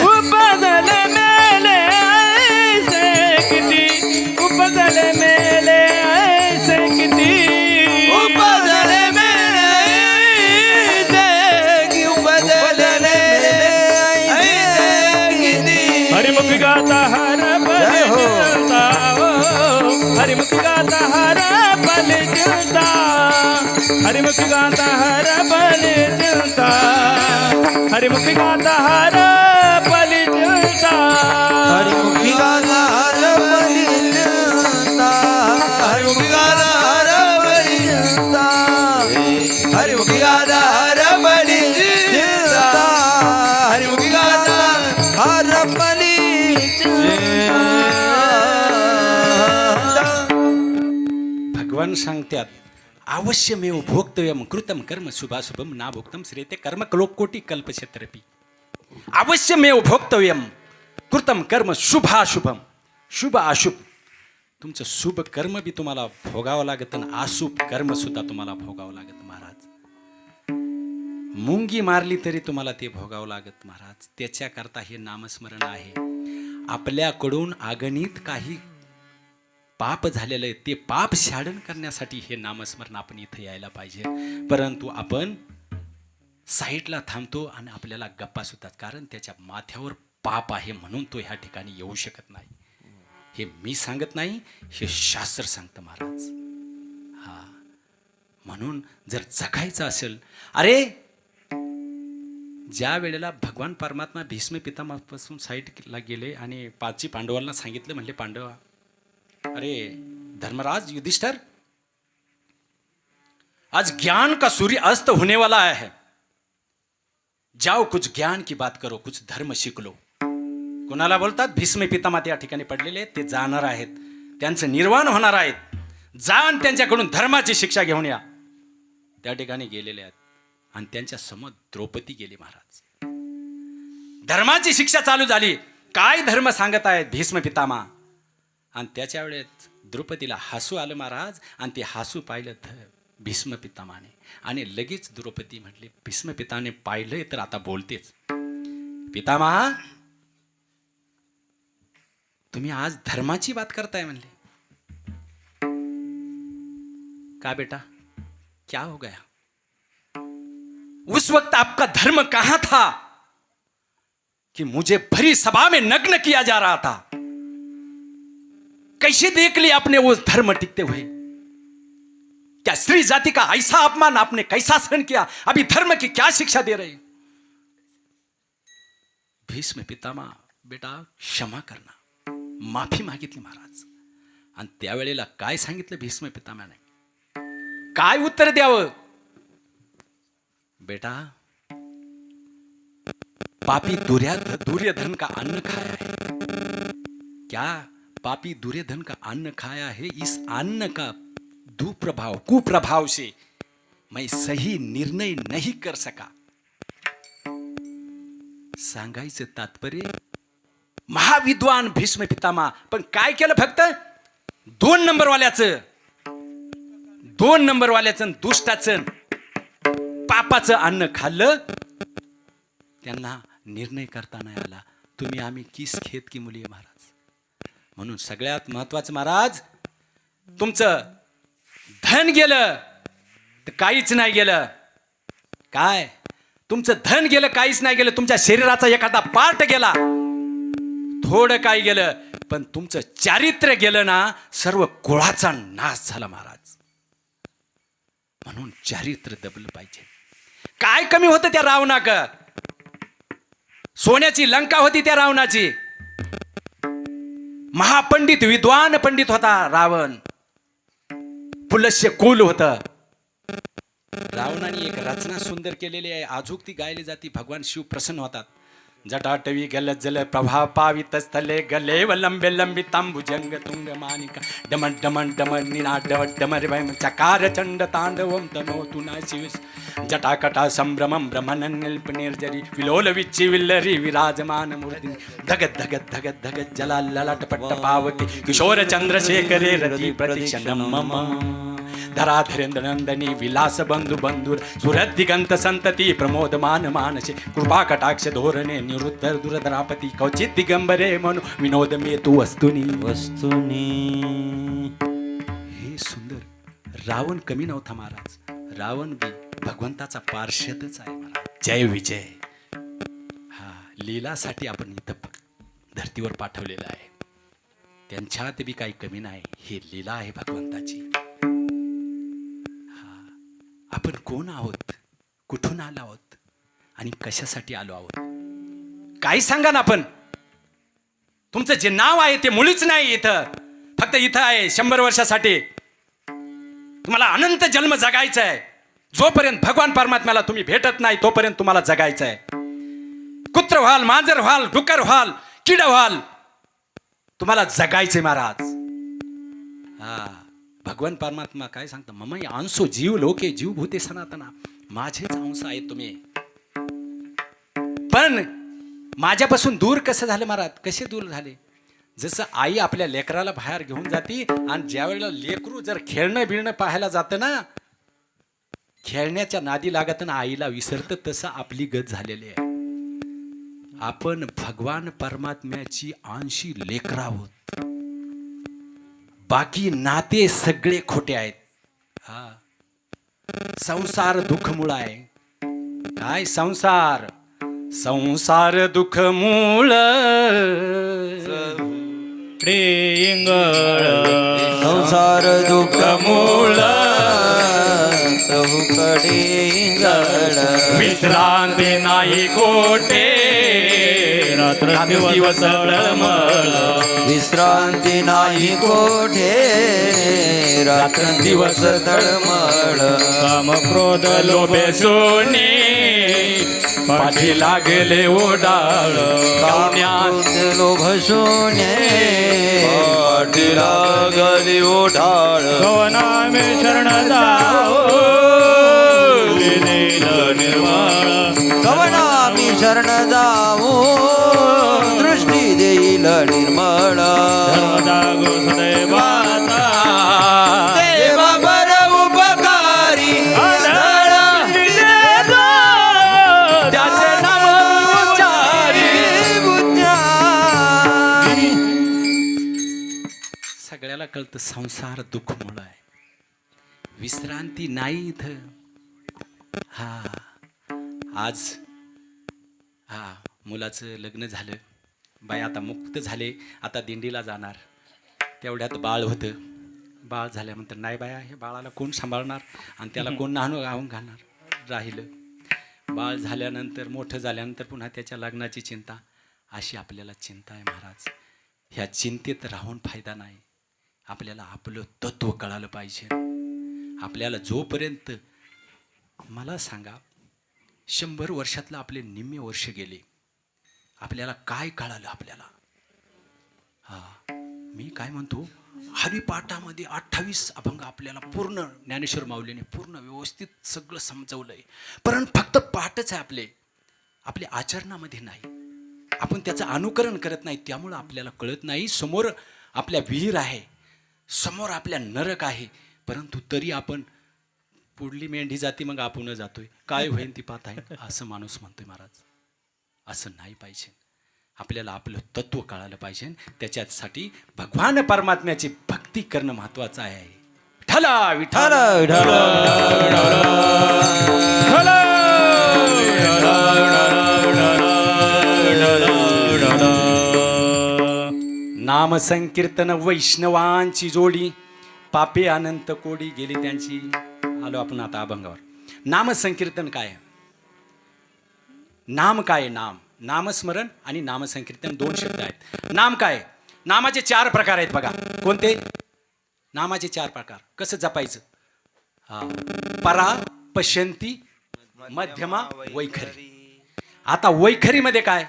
उपजले मेले ऐसे किती उपजले मेले ऐसे किती उपजले मेले ऐसे की उपजले मेले ऐसे किती हरिमुख गाता हर पल जलता हरिमुख गाता हर पल जलता हरिमुख गाता हर पल जलता हरिमुख गाता हर पल जलता हरिमुखी गाता हर बली जलता हरिमुखी गाता हर बली जलता हरिमुखी गाता हर बली जलता हरिमुखी गाता हर बली जलता. भगवान सांगतात अवश्यमेव भोक्तव्यम कृतम कर्म शुभाशुभम ना भोक्तम श्रेते कर्म कलोपकोटी कल्पक्षेत्रपी. अवश्यमेव भोक्तव्यम कृतम कर्म शुभाशुभम. शुभ अशुभ तुमचं शुभ कर्म बी तुम्हाला भोगावं लागत आणि अशुभ कर्म सुद्धा तुम्हाला भोगावं लागत महाराज. मुंगी मारली तरी तुम्हाला ते भोगावं लागत महाराज. त्याच्याकरता हे नामस्मरण आहे. आपल्याकडून अगणित काही पाप झालेलं आहे ते पाप शाडन करण्यासाठी हे नामस्मरण आपण इथं यायला पाहिजे. परंतु आपण साईडला थांबतो आणि आपल्याला गप्पा सुद्धा, कारण त्याच्या माथ्यावर पाप आहे म्हणून तो ह्या ठिकाणी येऊ शकत नाही. हे मी सांगत नाही, हे शास्त्र सांगतं महाराज. हा म्हणून जर जगायचं असेल, अरे ज्या वेळेला भगवान परमात्मा भीष्म पितामहापासून साईडला गेले आणि 5 पांडवांना सांगितलं, म्हणले पांडवा अरे धर्मराज युधिष्ठिर आज ज्ञान का सूर्य अस्त होने वाला है, जाओ कुछ ज्ञान की बात करो, कुछ धर्म शिक लो. कोणाला बोलतात? भीष्म पितामह त्या ठिकाणी पडलेले आहेत, ते जाणार आहेत, त्यांचं निर्वाण होणार आहेत. जाण त्यांच्याकडून धर्माची शिक्षा घेऊन या. त्या ठिकाणी गेलेले आहेत आणि त्यांच्या समोर द्रौपदी गेली महाराज. धर्माची शिक्षा चालू झाली. काय धर्म सांगत आहेत भीष्म पितामह? आणि त्याच्या वेळेत द्रौपदीला हसू आलं महाराज, आणि ते हसू पाहिलं भीष्म पितामहाने, आणि लगेच द्रौपदी म्हटली भीष्म पिताने पाहिलंय तर आता बोलतेच. पितामहा तुम्ही आज धर्माची बात करताय म्हणले. का बेटा क्या हो गया? उस वक्त आपका धर्म कहां था कि मुझे भरी सभा में नग्न किया जा रहा था? कैसे देख लिया आपने वो धर्म टिकते हुए? क्या स्त्री जाति का ऐसा अपमान आपने कैसा सहन किया? अभी धर्म की क्या शिक्षा दे रहे? भीष्म पितामह बेटा क्षमा करना, माफी मागितली महाराज. आणि त्यावेळेला काय सांगितलं भीष्म पितामहाने? काय उत्तर द्यावं? बेटा पापी दुर्योधन का अन्न खाया है. क्या पापी दुर्योधन का अन्न खाया है? इस अन्न का कुप्रभाव से मैं सही निर्णय नहीं कर सका. सांगायचं तात्पर्य महाविद्वान भीष्म पितामह, पण काय केलं? फक्त 2 नंबरवाल्याचं दुष्टाचं पापाचं अन्न खाल्लं. त्यांना निर्णय करता नाही आला. तुम्ही आम्ही किस खेत की मुली आहे महाराज. म्हणून सगळ्यात महत्वाचं महाराज, तुमचं धन गेलं तर काहीच नाही गेलं. काय? तुमचं धन गेलं, काहीच नाही गेलं, तुमच्या शरीराचा एखादा पार्ट गेला, थोडं काय गेलं, पण तुमचं चारित्र्य गेलं ना, सर्व कुळाचा नाश झाला महाराज. म्हणून चारित्र्य दबलं पाहिजे. काय कमी होतं त्या रावणाक? सोन्याची लंका होती त्या रावणाची. महापंडित, विद्वान पंडित होता रावण. पुलस्य कुल होतं. रावणाने एक रचना सुंदर केलेली आहे, आजूक ती गायली जाती. भगवान शिव प्रसन्न होतात. जटाटवी गल जल प्रभा पावित स्थले गले वलंबे लंबी तांबुजंग तुंग मानिका डमन डमन डमन निना डमन डमर वैम चकार चंड तांडवम तनोतु ना शिव जटाकटा संभ्रमं ब्रह्मन निल्प निर्जरी विलोल विच्ची विल्लरी विराजमान मूर्ति धगत धगत धगत धगत जला ललाट पट्ट पावके किशोर चंद्रशेखरे रति प्रतीक्षणं मम धराधरेंद्र नंदनी विलास बंधु बंधुर सुरत दिगंत संतती प्रमोदमान मानसे कृपा कटाक्ष धोरणे निवृत्त दुरधरापती कवचित दिगंबरे मनु विनोद मे तू वस्तुनी. हे सुंदर रावण कमी नव्हता महाराज. रावण बी भगवंताचा पार्षदच आहे महाराज. जय विजय. हा, लीलासाठी आपण इथं धर्तीवर पाठवलेलं आहे. त्यांच्यात बी काही कमी नाही. ही लीला आहे भगवंताची. आपण कोण आहोत, कुठून आलो आहोत आणि कशासाठी आलो आहोत, काही सांगा ना. आपण तुमचं जे नाव आहे ते मुळीच नाही इथं. फक्त इथं आहे 100 वर्षासाठी. तुम्हाला अनंत जन्म जगायचा आहे. जोपर्यंत भगवान परमात्म्याला तुम्ही भेटत नाही तोपर्यंत तुम्हाला जगायचं आहे. कुत्र व्हाल, मांजर व्हाल, डुकर व्हाल, किड व्हाल, तुम्हाला जगायचंय महाराज. हा, भगवान परमात्मा काय सांगतं, मम अंशो जीव लोके जीव भूते सनातना. माझेच अंश आहे तुम्ही. पण माझ्यापासून दूर कसं झालं महाराज? कसे दूर झाले? जसं आई आपल्या लेकराला बाहेर घेऊन जाते आणि ज्या वेळेला लेकरू जर खेळणं बिळणं पाहायला जातं ना, खेळण्याच्या नादी लागत ना आईला विसरतं, तसं आपली गत झालेली आहे. आपण भगवान परमात्म्याची अंशी लेकरं आहोत. बाकी नाते सगळे खोटे आहेत. हा, संसार दुःखमूळ आहे. काय संसार? संसार दुःखमूळ इंगळ संसार दुःख मूळ चहूकडे इंगळ विश्रांती नाही कोठे रात्र दिवस तळमळ. विश्रांती नाही कोठे रात्र दिवस तळमळ. काम क्रोध लोभे सोने पाठी लागले ओडाळ. काम्यात लोभ शून्ये पाठी लागली ओढाळ. भवनामे शरण जाओ देईल निर्मळ. कवनामी शरण जाऊ दृष्टी देईल निर्मळ. धर्म जागो सदैवाचा देवा बर उपकारी त्याचे नाम उच्चारी. सगळ्याला कळतं संसार दुःखमूळ आहे. विश्रांती नाही इथं. हा, आज हा मुलाचं लग्न झालं, बाई आता मुक्त झाले, आता दिंडीला जाणार. तेवढ्यात बाळ होतं. बाळ झाल्यानंतर नाही बाया, हे बाळाला कोण सांभाळणार आणि त्याला कोण गाऊन घालणार. राहिलं. बाळ झाल्यानंतर मोठं झाल्यानंतर पुन्हा त्याच्या लग्नाची चिंता. अशी आपल्याला चिंता आहे महाराज. ह्या चिंतेत राहून फायदा नाही. आपल्याला आपलं तत्व कळालं पाहिजे. आपल्याला जोपर्यंत, मला सांगा, 100 वर्षातलं आपले निम्मे वर्ष गेले, आपल्याला काय कळालं? आपल्याला हा, मी काय म्हणतो, हरिपाठामध्ये 28 अभंग आपल्याला पूर्ण ज्ञानेश्वर माऊलीने पूर्ण व्यवस्थित सगळं समजवलंय. परंतु फक्त पाठच आहे आपले, आपल्या आचरणामध्ये नाही. आपण त्याचं अनुकरण करत नाही, त्यामुळं आपल्याला कळत नाही. समोर आपल्या विहीर आहे, समोर आपल्या नरक आहे, परंतु तरी आपण पुढली मेंढी जाती मग आपण जातोय, काय होईल ती पाहत आहे, असं माणूस म्हणतोय महाराज. असं नाही पाहिजे. आपल्याला आपलं तत्व कळालं पाहिजे. त्याच्यासाठी भगवान परमात्म्याची भक्ती करणं महत्वाचं आहे. विठ्ठला विठ्ठला विठ्ठल विठ्ठल नाम संकीर्तन वैष्णवांची जोडी, पापे अनंत कोडी गेली त्यांची. आलो आपण आता अभंगावर. नाम संकीर्तन काय? नाम काय? नामस्मरण आणि नामसंकीर्तन दोन शब्द आहेत. नाम काय? नामाचे 4 प्रकार आहेत बघा. कोणते? नामाचे 4 प्रकार. कसं जपायचं? हा, परा, पश्यंती, मध्यमा, वैखरी. आता वैखरीमध्ये काय?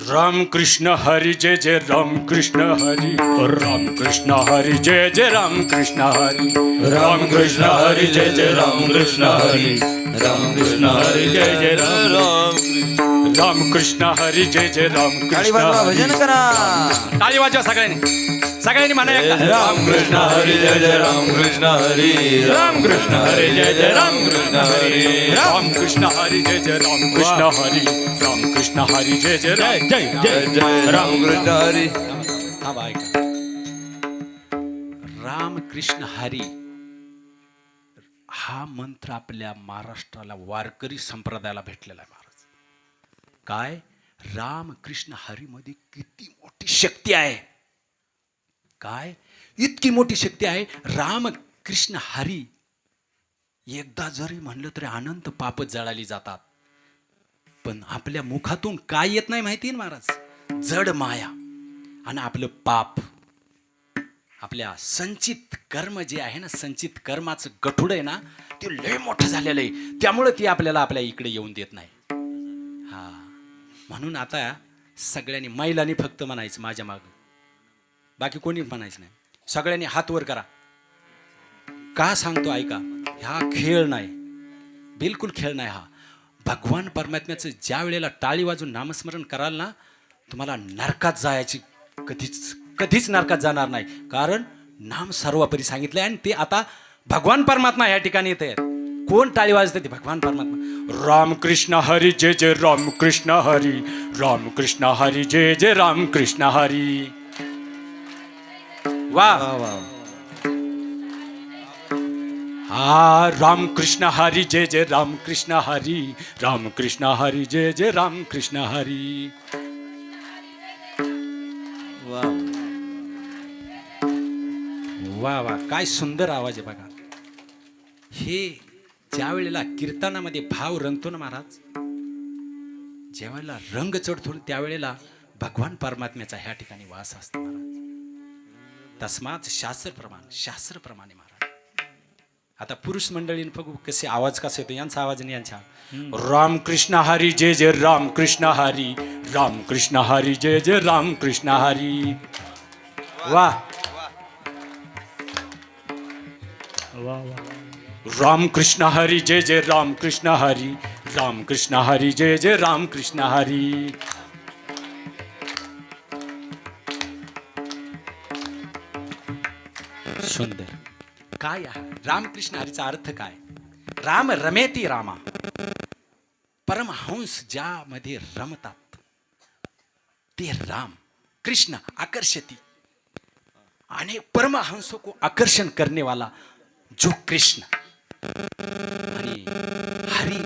राम कृष्ण हरी जय जय राम कृष्ण हरी, राम कृष्ण हरी जय जय राम कृष्ण हरी, राम कृष्ण हरी जय जय राम कृष्ण हरी, राम कृष्ण हरी जय जय राम कृष्ण हरी जय जय राम टाळी कृष्ण वाजवा, हरी. भजन करा. टाळी वाजवा सगळ्यांनी म्हणा एकदा. राम कृष्ण हरी जय जय राम कृष्ण हरी, राम कृष्ण हरी जय जय राम कृष्ण हरी, राम कृष्ण हरी जय जय राम कृष्ण हरी, राम कृष्ण हरी जय जय राम. जय जय जय राम कृष्ण हरी. हा बा ऐका. राम कृष्ण हरी हा मंत्र आपल्या महाराष्ट्राला वारकरी संप्रदायाला भेटलेला आहे महाराज. काय? राम कृष्ण हरी मध्ये किती मोठी शक्ती आहे. काय? इतकी मोठी शक्ती आहे. राम कृष्ण हरी एकदा जरी म्हणलं तरी अनंत पाप जळाली जातात. पण आपल्या मुखातून काय येत नाही माहिती ना महाराज? जड माया आणि आपलं पाप, आपल्या संचित कर्म जे आहे ना, संचित कर्माचं गठुड आहे ना, ते लय मोठं झालेलं आहे. त्यामुळं ती आपल्याला आपल्या इकडे येऊन देत नाही. हा, म्हणून आता सगळ्यांनी, महिलांनी फक्त म्हणायचं माझ्या मागं, बाकी कोणी म्हणायचं नाही. सगळ्यांनी हात वर करा. का सांगतो ऐका. हा खेळ नाही, बिलकुल खेळ नाही हा. भगवान परमात्म्याचं ज्या वेळेला टाळी वाजून नामस्मरण कराल ना, तुम्हाला नरकात जायची कधीच नरकात जाणार नाही. कारण नाम सर्वपरी सांगितलंय आणि ते आता भगवान परमात्मा या ठिकाणी येत आहेत. कोण टाळी वाजते? ते भगवान परमात्मा. राम कृष्ण हरी जय जय राम कृष्ण हरी, राम कृष्ण हरी जय जय राम कृष्ण हरी. वा हा, राम कृष्ण हरी जय जय राम कृष्ण हरी, राम कृष्ण हरी जय जय राम कृष्ण हरी. वा वा, काय सुंदर आवाज आहे बघा. हे ज्या वेळेला कीर्तनामध्ये भाव रंगतो ना महाराज, ज्या वेळेला रंग चढतो त्यावेळेला भगवान परमात्म्याचा ह्या ठिकाणी वास असतो महाराज. तस्मात शास्त्रप्रमाणे महाराज. आता पुरुष मंडळीने बघू कसे आवाज कसा येतो. यांचा आवाज आणि यांचा. राम कृष्ण हरी जय जय राम कृष्ण हरी, राम कृष्ण हरी जय जय राम कृष्ण हरी. वा, राम कृष्ण हरी जय जय राम कृष्ण हरी, राम कृष्ण हरी जय जय राम कृष्ण हरी. सुंदर. काय आहे रामकृष्ण हरीचा अर्थ काय? राम रमेती रामा, परमहंस ज्यामध्ये रमतात ते राम. कृष्ण आकर्षती, आणि परमहंसों को आकर्षण करने वाला जो कृष्ण. आणि हरी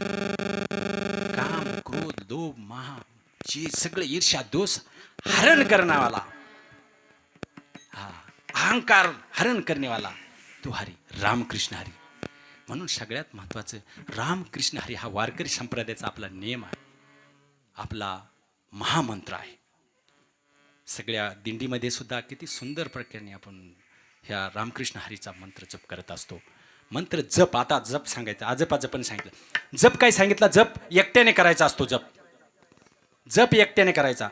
काम क्रोध लोभ महा जे सगळे ईर्ष्या दोष हरण करण्यावाला, हा अहंकार हरण करनेवाला तो हरी, रामकृष्ण हरी. म्हणून सगळ्यात महत्वाचं रामकृष्ण हरी हा वारकरी संप्रदायाचा आपला नियम आहे, आपला महामंत्र आहे. सगळ्या दिंडीमध्ये सुद्धा किती सुंदर प्रकारे आपण ह्या रामकृष्ण हरीचा मंत्र जप करत असतो. मंत्र जप, आता जप सांगायचा, आजपाजपण सांगितलं. जप काय सांगितलं? जप एकट्याने करायचा असतो. जप एकट्याने करायचा.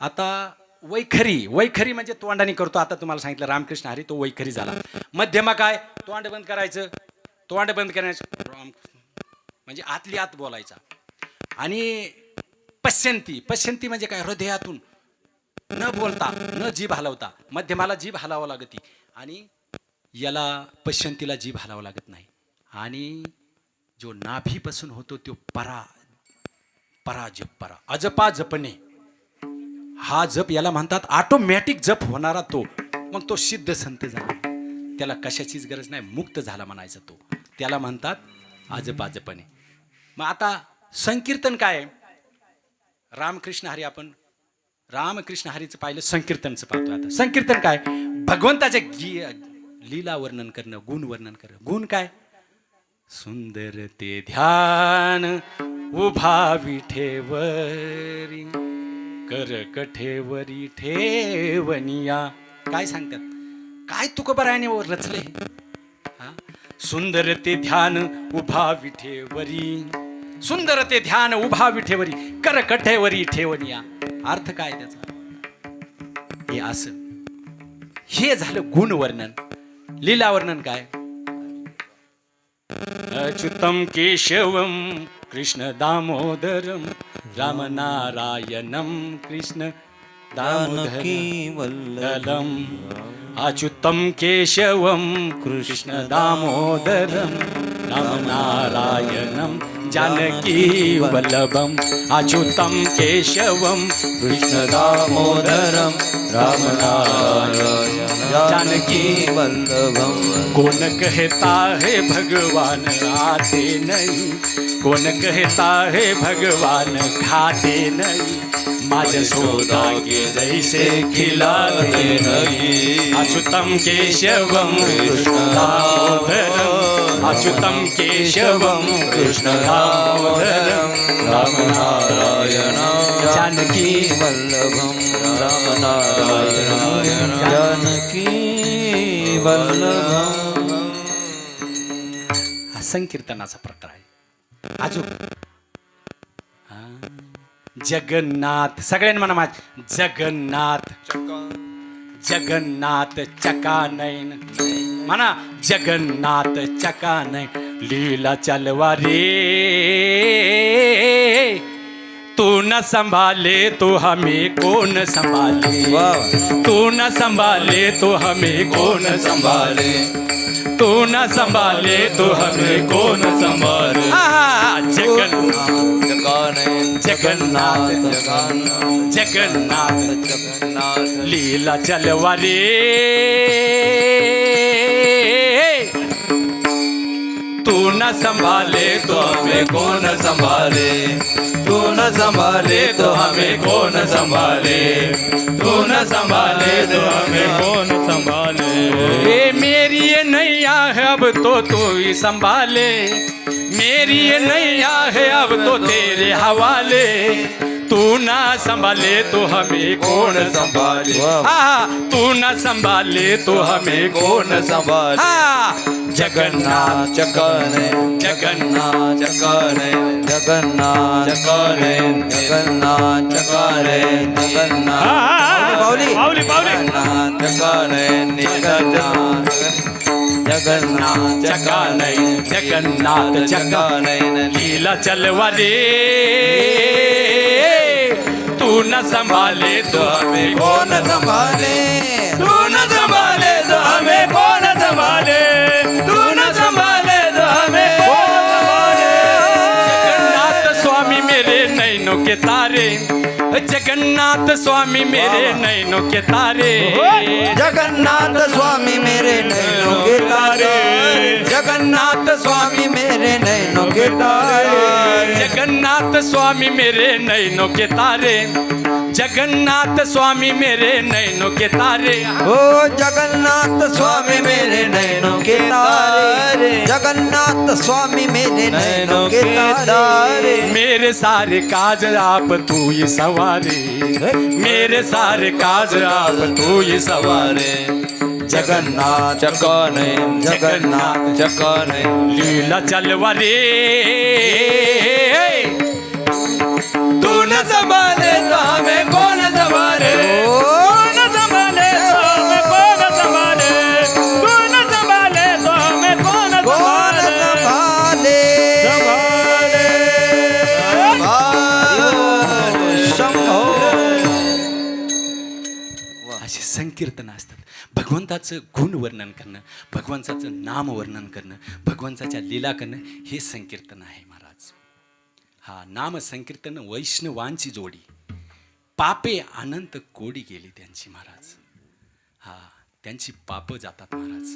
आता वैखरी म्हणजे तोंडाने करतो. आता तुम्हाला सांगितलं रामकृष्ण हरी, तो वैखरी झाला. मध्यमा काय? तोंड बंद करायचं, तोंड बंद करायचं राम म्हणजे आतली आत बोलायचा. आणि पश्यंती म्हणजे काय? हृदयातून न बोलता, न जीभ हलवता. मध्यमाला जीभ हलावं लागते आणि याला पश्यंतीला जीभ हलावं लागत नाही. आणि जो नाभीपासून होतो तो परा अजपा जपणे, हा जप याला म्हणतात ऑटोमॅटिक जप होणारा तो. मग तो सिद्ध संत झाला, त्याला कशाचीच गरज नाही, मुक्त झाला म्हणायचा तो. त्याला म्हणतात अजपा जपणे. मग आता संकीर्तन काय आहे? रामकृष्ण हरी, आपण रामकृष्ण हरीचं पाहिलं, संकीर्तनचं पाहतो आता. संकीर्तन काय? भगवंताच्या लीला वर्णन करणं, गुण वर्णन करणं. गुण काय? सुंदर ते ध्यान उभा विठेवरी, कर कठेवरी ठेवनिया. काय सांगतात? काय तुकोबारायाने रचले? हा? सुंदर ते ध्यान उभा विठेवरी, सुंदर ते ध्यान उभा विठेवरी, कर कठेवरी ठेवनिया. अर्थ काय त्याचा? हे असं, हे झालं गुण वर्णन. लीला वर्णन काय? अच्युतम केशवम कृष्ण दामोदरम रामनारायणम कृष्ण दामोदरम, अच्युतम केशवम कृष्ण दामोदरम रामनारायणम जानकी वल्लभम, अच्युतम केशवम कृष्ण दामोदरम रामनारायणम जानकी वल्लभम. कौन कहता है भगवान आते नहीं, कौन कहता है भगवान खाते नहीं, माझ सोदा के जैसे खिलाते नहीं, अच्युतम केशवम कृष्ण दामोदरम, अच्युतम केशवम कृष्ण दामोदरम रामनारायण जानकी वल्लभम रामनारायण जानकी वल्लभम. हा संकीर्तनाचा प्रकार आहे. अजून जगन्नाथ, सगळ्यांना म्हणा माझ जगन्नाथ, जगन्नाथ चकानयन म्हणा, जगन्नाथ चकानयन लीला चलवा रे, तू न संभाले तो हमें कौन संभाले, तू न संभाले तो हमें कौन संभाले, तू न संभाले तो हमें कौन संभाले. जगन्नाथ जगन्नाथ जगन्नाथ जगन्नाथ जगन्नाथ लीला चलवा रे, तू न संभाले तो हमें कौन संभाले, तू न संभाले तो हमें कौन संभाले, तू न संभाले तो हमें कौन संभाले. ए मेरी ये नैया है अब तो तू ही संभाले, मेरी ये नैया है अब तो तेरे हवाले, तू ना संभाले तो हमें कौन संभाले, तू ना संभाले तो हमें कौन संभाले. जगन्नाथ चकाने जगन्नाथ चकाने जगन्नाथ चकाने जगन्नाथ चकाने जगन्नाथ पावली पावली पावली. जगन्नाथ चकाने जगन्नाथ जगन्नाथ चकाने जगन्नाथ चकाने लीला चलवा रे, तू न संभाले तो हमें कौन संभाले, तू न संभाले तो हमें कौन संभाले, तू न संभाले तो हमें कौन संभाले. जगन्नाथ स्वामी मेरे नैनों के तारे, जगन्नाथ स्वामी मेरे नैनों के तारे, जगन्नाथ स्वामी मेरे नैनों के तारे, जगन्नाथ स्वामी मेरे नैनों के तारे, जगन्नाथ स्वामी मेरे नैनों के तारे, जगन्नाथ स्वामी मेरे नैनों के तारे, ओ जगन्नाथ स्वामी मेरे नैनों के तारे, जगन्नाथ स्वामी मेरे नैनों के तारे. मेरे सारे काज आप तू ही सवारे, मेरे सारे काज आप तू ही सवारे. जगन्नाथ चकाने जगन्नाथ चकाने लीला चलवा रे, तू न संभाले तो हमें कौन संभाले, न संभाले तो हमें कौन संभाले, तू न संभाले तो हमें कौन कौन संभाले. संभाले शंभो. असे संकीर्तन असतात. भगवंताचं गुण वर्णन करणं, भगवंताचं नाम वर्णन करणं, भगवंताच्या लीला करणं, हे संकीर्तन आहे महाराज. हा नाम संकीर्तन वैष्णवांची जोडी, पापे अनंत कोडी गेली त्यांची महाराज. हा त्यांची पाप जातात महाराज.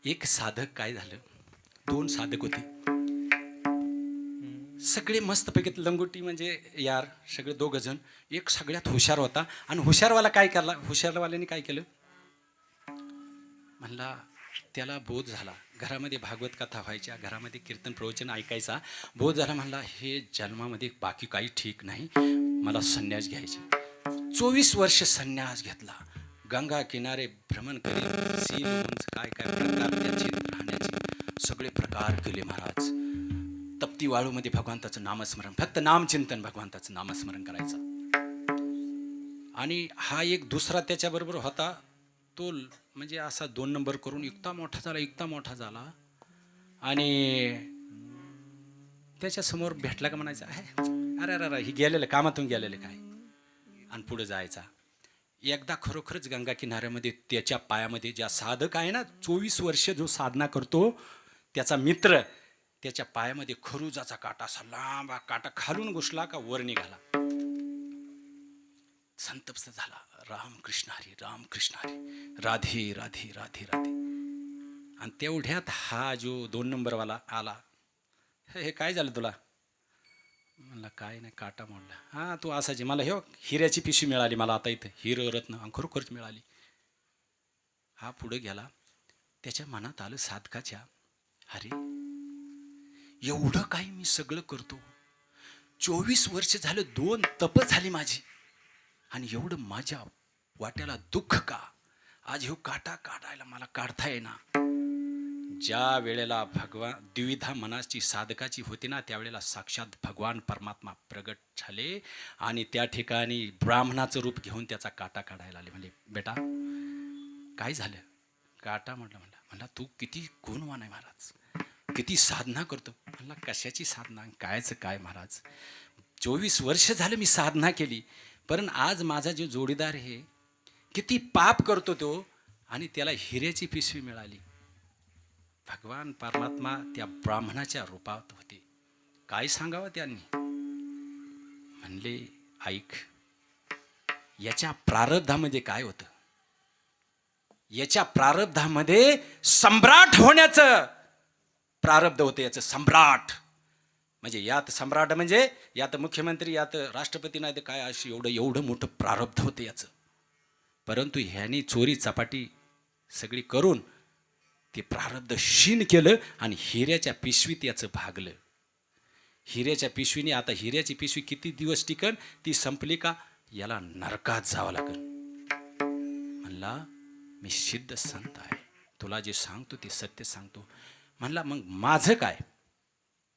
एक साधक काय झालं, दोन साधक होते. सगळे मस्तपैकी लंगोटी म्हणजे यार सगळे दोघं जण. एक सगळ्यात हुशार होता आणि हुशारवाला काय केला, हुशारवाल्याने काय केलं म्हणला, त्याला बोध झाला. घरामध्ये भागवत कथा व्हायच्या, घरामध्ये कीर्तन प्रवचन ऐकायचा. बोध झाला, म्हणला हे जन्मामध्ये बाकी काही ठीक नाही, मला संन्यास घ्यायचे. 24 वर्ष संन्यास घेतला. गंगा किनारे भ्रमण करीत सीन उंच काय काय प्रकार त्याचे राहण्याचे सगळे प्रकार केले महाराज. तप्ती वाळूमध्ये भगवंताचं नामस्मरण, फक्त नामचिंतन, भगवंताचं नामस्मरण करायचं. आणि हा एक दुसरा त्याच्याबरोबर होता, तो म्हणजे असा 2 नंबर करून इतका मोठा झाला आणि त्याच्यासमोर भेटला का म्हणायचा, अरे अरे अरे ही गेलेलं, कामातून गेलेलं काय, आणि पुढे जायचा. एकदा खरोखरच गंगा किनाऱ्यामध्ये त्याच्या पायामध्ये ज्या साधक आहे ना, 24 वर्ष जो साधना करतो त्याचा मित्र, त्याच्या पायामध्ये खरुजाचा काटा, असा लांब काटा खालून घुसला का वर निघाला. संतप्त झाला. रामकृष्ण हरी, रामकृष्ण हरी, राधे राधे राधे राधे. आणि तेवढ्यात हा जो 2 नंबरवाला आला, हे काय झालं तुला, म्हणला काय नाही, काटा मोडला. हां तू असायची, मला हे हिऱ्याची पिशवी मिळाली, मला आता इथं हिरं रत्न खरोखरच मिळाली. हा पुढे गेला. त्याच्या मनात आलं साधकाच्या, अरे एवढं काही मी सगळं करतो, 24 वर्ष झालं, 2 तप झाली माझी, आणि एवढं माझ्या वाट्याला दुःख का, आज ह्यो काटा काढायला मला काढता येईना. ज्या वेळेला भगवान द्विधा मनाची साधकाची होती ना, त्यावेळेला साक्षात भगवान परमात्मा प्रगट झाले आणि त्या ठिकाणी ब्राह्मणाचं रूप घेऊन त्याचा काटा काढायला आले. म्हणजे बेटा काय झालं, काटा म्हणला तू किती गुणवान आहे महाराज, किती साधना करतो. म्हणला कशाची साधना, कायचं काय महाराज, 24 वर्ष झालं मी साधना केली, पण आज माझा जो जोडीदार आहे किती पाप करतो तो, आणि त्याला हिऱ्याची पिशवी मिळाली. भगवान परमात्मा त्या ब्राह्मणाच्या रूपात होते. काय सांगावं त्यांनी, म्हणले ऐक, याच्या प्रारब्धामध्ये काय होतं, याच्या प्रारब्धामध्ये सम्राट होण्याचं प्रारब्ध होतं, याचं सम्राट. म्हणजे यात सम्राट म्हणजे यात मुख्यमंत्री, यात राष्ट्रपती, नाही तर काय, अशी एवढं मोठं प्रारब्ध होतं याचं. परंतु ह्यानी चोरी चपाटी सगळी करून ते प्रारब्ध क्षीण केलं आणि हिऱ्याच्या पिशवीत याचं भागलं. हिऱ्याच्या पिशवीने, आता हिऱ्याची पिशवी किती दिवस टिकन, ती संपली का याला नरकात जावं लागल. म्हणला मी सिद्ध संत आहे, तुला जे सांगतो ते सत्य सांगतो. म्हणला मग माझं काय,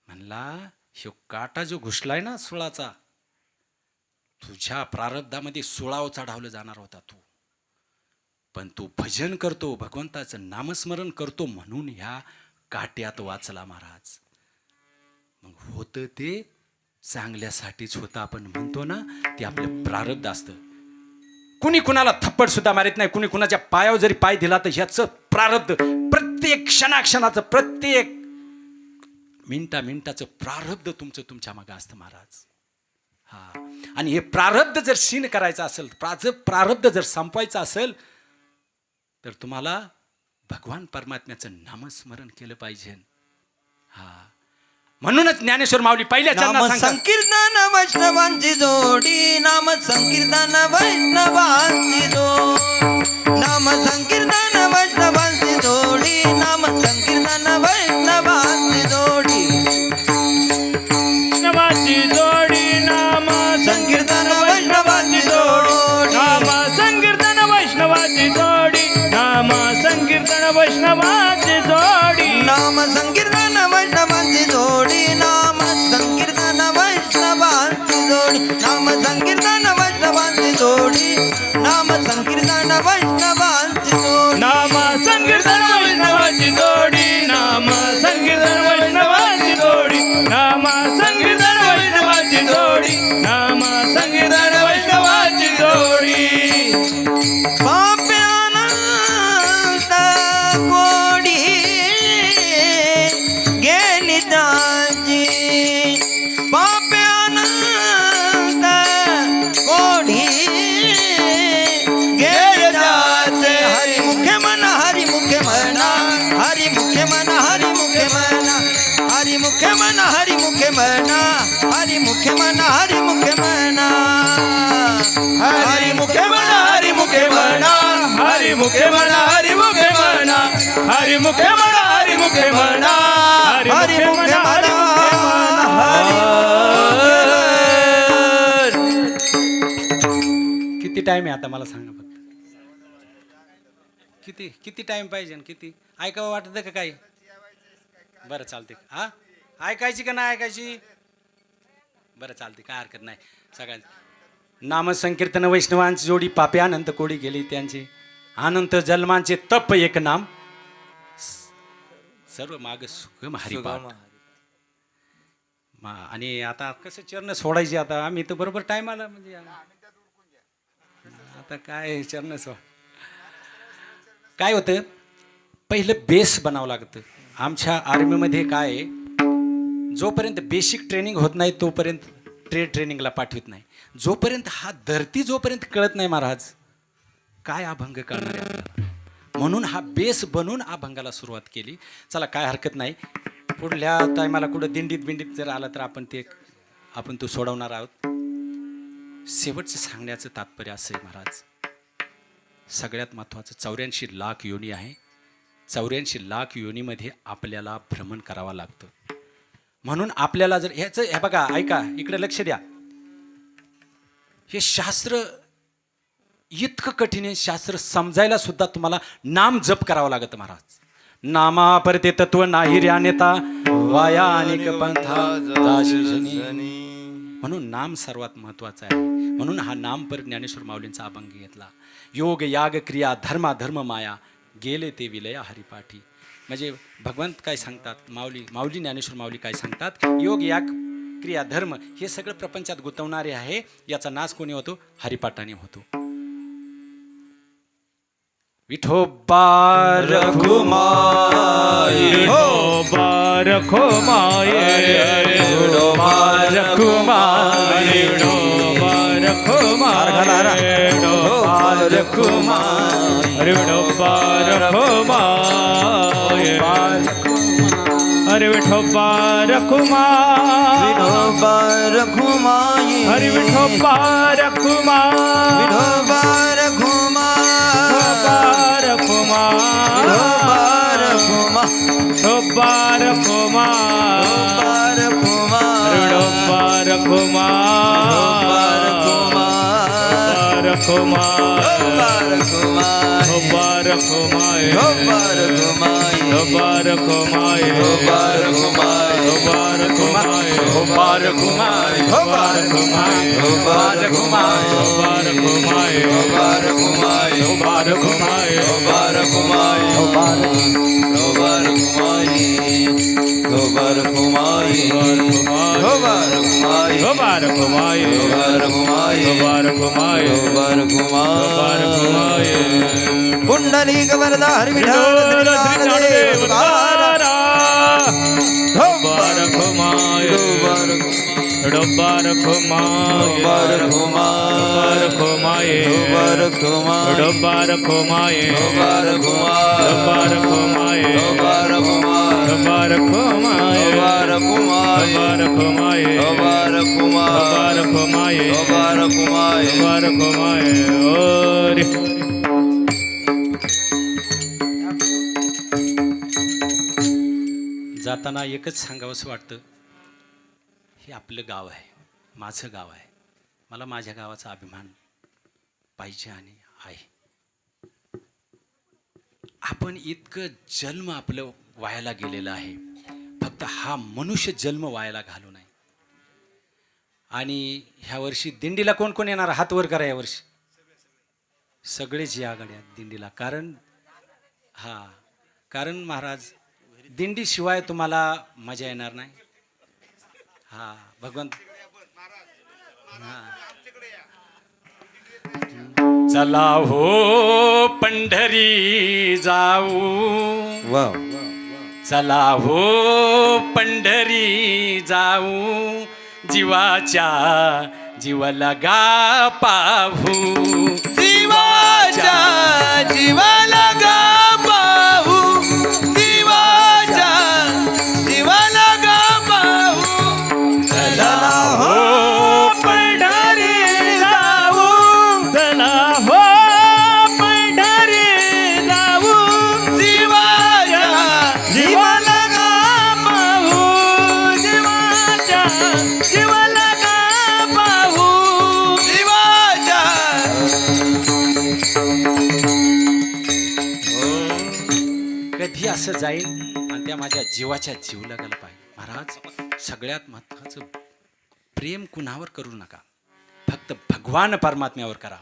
म्हणला ह्यो काटा जो घुसलाय ना सुळाचा, तुझ्या प्रारब्धामध्ये सुळाव चढावलं जाणार होता तू, पण तू भजन करतो, भगवंताचं नामस्मरण करतो, म्हणून ह्या काट्यात वाचला महाराज. मग होतं ते चांगल्यासाठीच होतं. आपण म्हणतो ना, ते आपलं प्रारब्ध असतं. कुणी कुणाला थप्पड सुद्धा मारित नाही, कुणी कुणाच्या पायावर जरी पाय दिला तर ह्याचं प्रारब्ध, प्रत्येक क्षणाक्षणाचं, प्रत्येक मिनिटाचं प्रारब्ध तुमच्या मागं असतं महाराज. हा, आणि हे प्रारब्ध जर क्षीण करायचं असेल, प्रारब्ध जर संपवायचं असेल, तर तुम्हाला भगवान परमात्म्याचं नामस्मरण केलं पाहिजे. हा, म्हणूनच ज्ञानेश्वर माऊली पहिल्या नाम संकीर्तन वैष्णवांची जोडी, नाम संकीर्तन वैष्णवांची जोडी, नाम संकीर्तन वैष्णवांची जोडी, नाम संकीर्तन वैष्णवांची जोडी, वैष्णवाची जोडी, नाम संकीर्तन वैष्णवांची जोडी, नाम संकीर्तन वैष्णवाची जोडी, नाम संकीर्तन वैष्णवाची जोडी, नाम संकीर्तन वैष्णवांची जोडी, नाम संकीर्तन वैष्णवांची जोडी, नाम संकीर्तन वैष्णवांची जोडी, नाम संकीर्तन वैष्णवांची जोडी, नाम संकीर्तन वैष्णवाची जोडी, नाम संकीर्तन वैष्णवाची जोडी, नाम संकीर्तन वैष्णवाची जोडी, नाम संकीर्तन वैष्णवाची जोडी. पाप्यानंत कोडी गेली त्याची, पाप्यानंत कोडी गेली त्याचे, हरी मुखे मन, हरी मुखे म्हणा, हरी मुखे मन, हरी मुखे म्हणा, हरी मुखे मन, हरी मुखे म्हणा, म्हणा हरी मुखे म्हणा हरी मुखे म्हणा हरी मुखे म्हणा हरी मुखे म्हणा हरी मुखे म्हणा हरी मुखे म्हणा हरी मुखे म्हणा हरी मुखे म्हणा किती टाइम आहे आता मला सांगा फक्त किती किती टाइम पाहिजे आणि किती ऐकावं वाटतं का काही बरं चालते हा ऐकायची का नाही ऐकायची बरं चालते काय हरकत नाही सगळ्यांचं नामसंकीर्तन वैष्णवांची जोडी पापे अनंत कोडी गेली त्यांचे अनंत जन्मांचे तप एक नाम सर्व माग सुगम हरिपाठ आणि आता कसं चरण सोडायचे आता आम्ही तर बरोबर टाइम आला म्हणजे आता काय चरण सोड काय होतं पहिलं बेस बनावं लागतं आमच्या आर्मीमध्ये काय आहे, जोपर्यंत बेसिक ट्रेनिंग होत नाही तोपर्यंत ट्रेनिंगला पाठवत नाही जोपर्यंत हा धरती जोपर्यंत कळत नाही महाराज काय अभंग करणार आहे आपल्याला. म्हणून हा बेस बनून अभंगाला सुरुवात केली. चला काय हरकत नाही पुढल्या टायमाला कुठं दिंडीत जर आला तर आपण तो सोडवणार आहोत. शेवटचं सांगण्याचं तात्पर्य असं आहे महाराज सगळ्यात महत्त्वाचं 84 लाख योनी आहे 84 लाख योनीमध्ये आपल्याला भ्रमण करावं लागतं. म्हणून आपल्याला जर ह्याचं हे बघा ऐका इकडे लक्ष द्या हे शास्त्र इतकं कठीण आहे शास्त्र समजायला सुद्धा तुम्हाला नाम जप करावं लागतं महाराज. नामा परते तत्व नाही रे नेता वाया अनेक पंथा म्हणून नाम सर्वात महत्वाचा आहे. म्हणून हा नाम पर ज्ञानेश्वर माऊलींचा अभंग घेतला. योग याग क्रिया धर्म माया गेले ते विलया हरिपाठी. म्हणजे भगवंत काय सांगतात माऊली ज्ञानेश्वर माऊली काय सांगतात योग याग क्रिया धर्म हे सगळं प्रपंचात गुंतवणारे आहे याचा नाश कोणी होतो हरिपाठाने होतो. विठोबा रखुमाई विठोबा रखुमाई विठोबा रखुमाई विठोबा रखुमाई विठोबा रखुमाई विठोबा रखुमाई हरे विठोबा रखुमाई विठोबा रखुमाई हरे विठोबा रखुमाई विठोबा रखुमाई विठोबा रखुमाई विठोबा रखुमाई विठोबा रखुमाई विठोबा रखुमाई पुंडलिक वरदा हरि विठ्ठल श्रीनाथ देवतारा जाताना एकच सांगावंसं वाटतं हे आपलं गाव आहे माझं गाव आहे मला माझ्या गावाचा अभिमान पाहिजे आणि आहे. आपण इतकं जन्म आपलं वायाला गेलेलं आहे फक्त हा मनुष्य जन्म वायाला घालू नये. आणि ह्या वर्षी दिंडीला कोण कोण येणार हात वर करा यावर्षी सगळेच या गाड्या दिंडीला कारण महाराज दिंडीशिवाय तुम्हाला मजा येणार नाही. हा भगवंत चला हो पंढरी जाऊ चला हो पंढरी जाऊ जीवाच्या जीव लगा पाहू जीवाच्या जीव लगा पाहू जीवाच्या जीव लगा पाहू चला हो असं जाईन आणि त्या माझ्या जीवाच्या जीव लागायला पाहिजे. महाराज सगळ्यात महत्वाचं प्रेम कुणावर करू नका, फक्त भगवान परमात्म्यावर करा.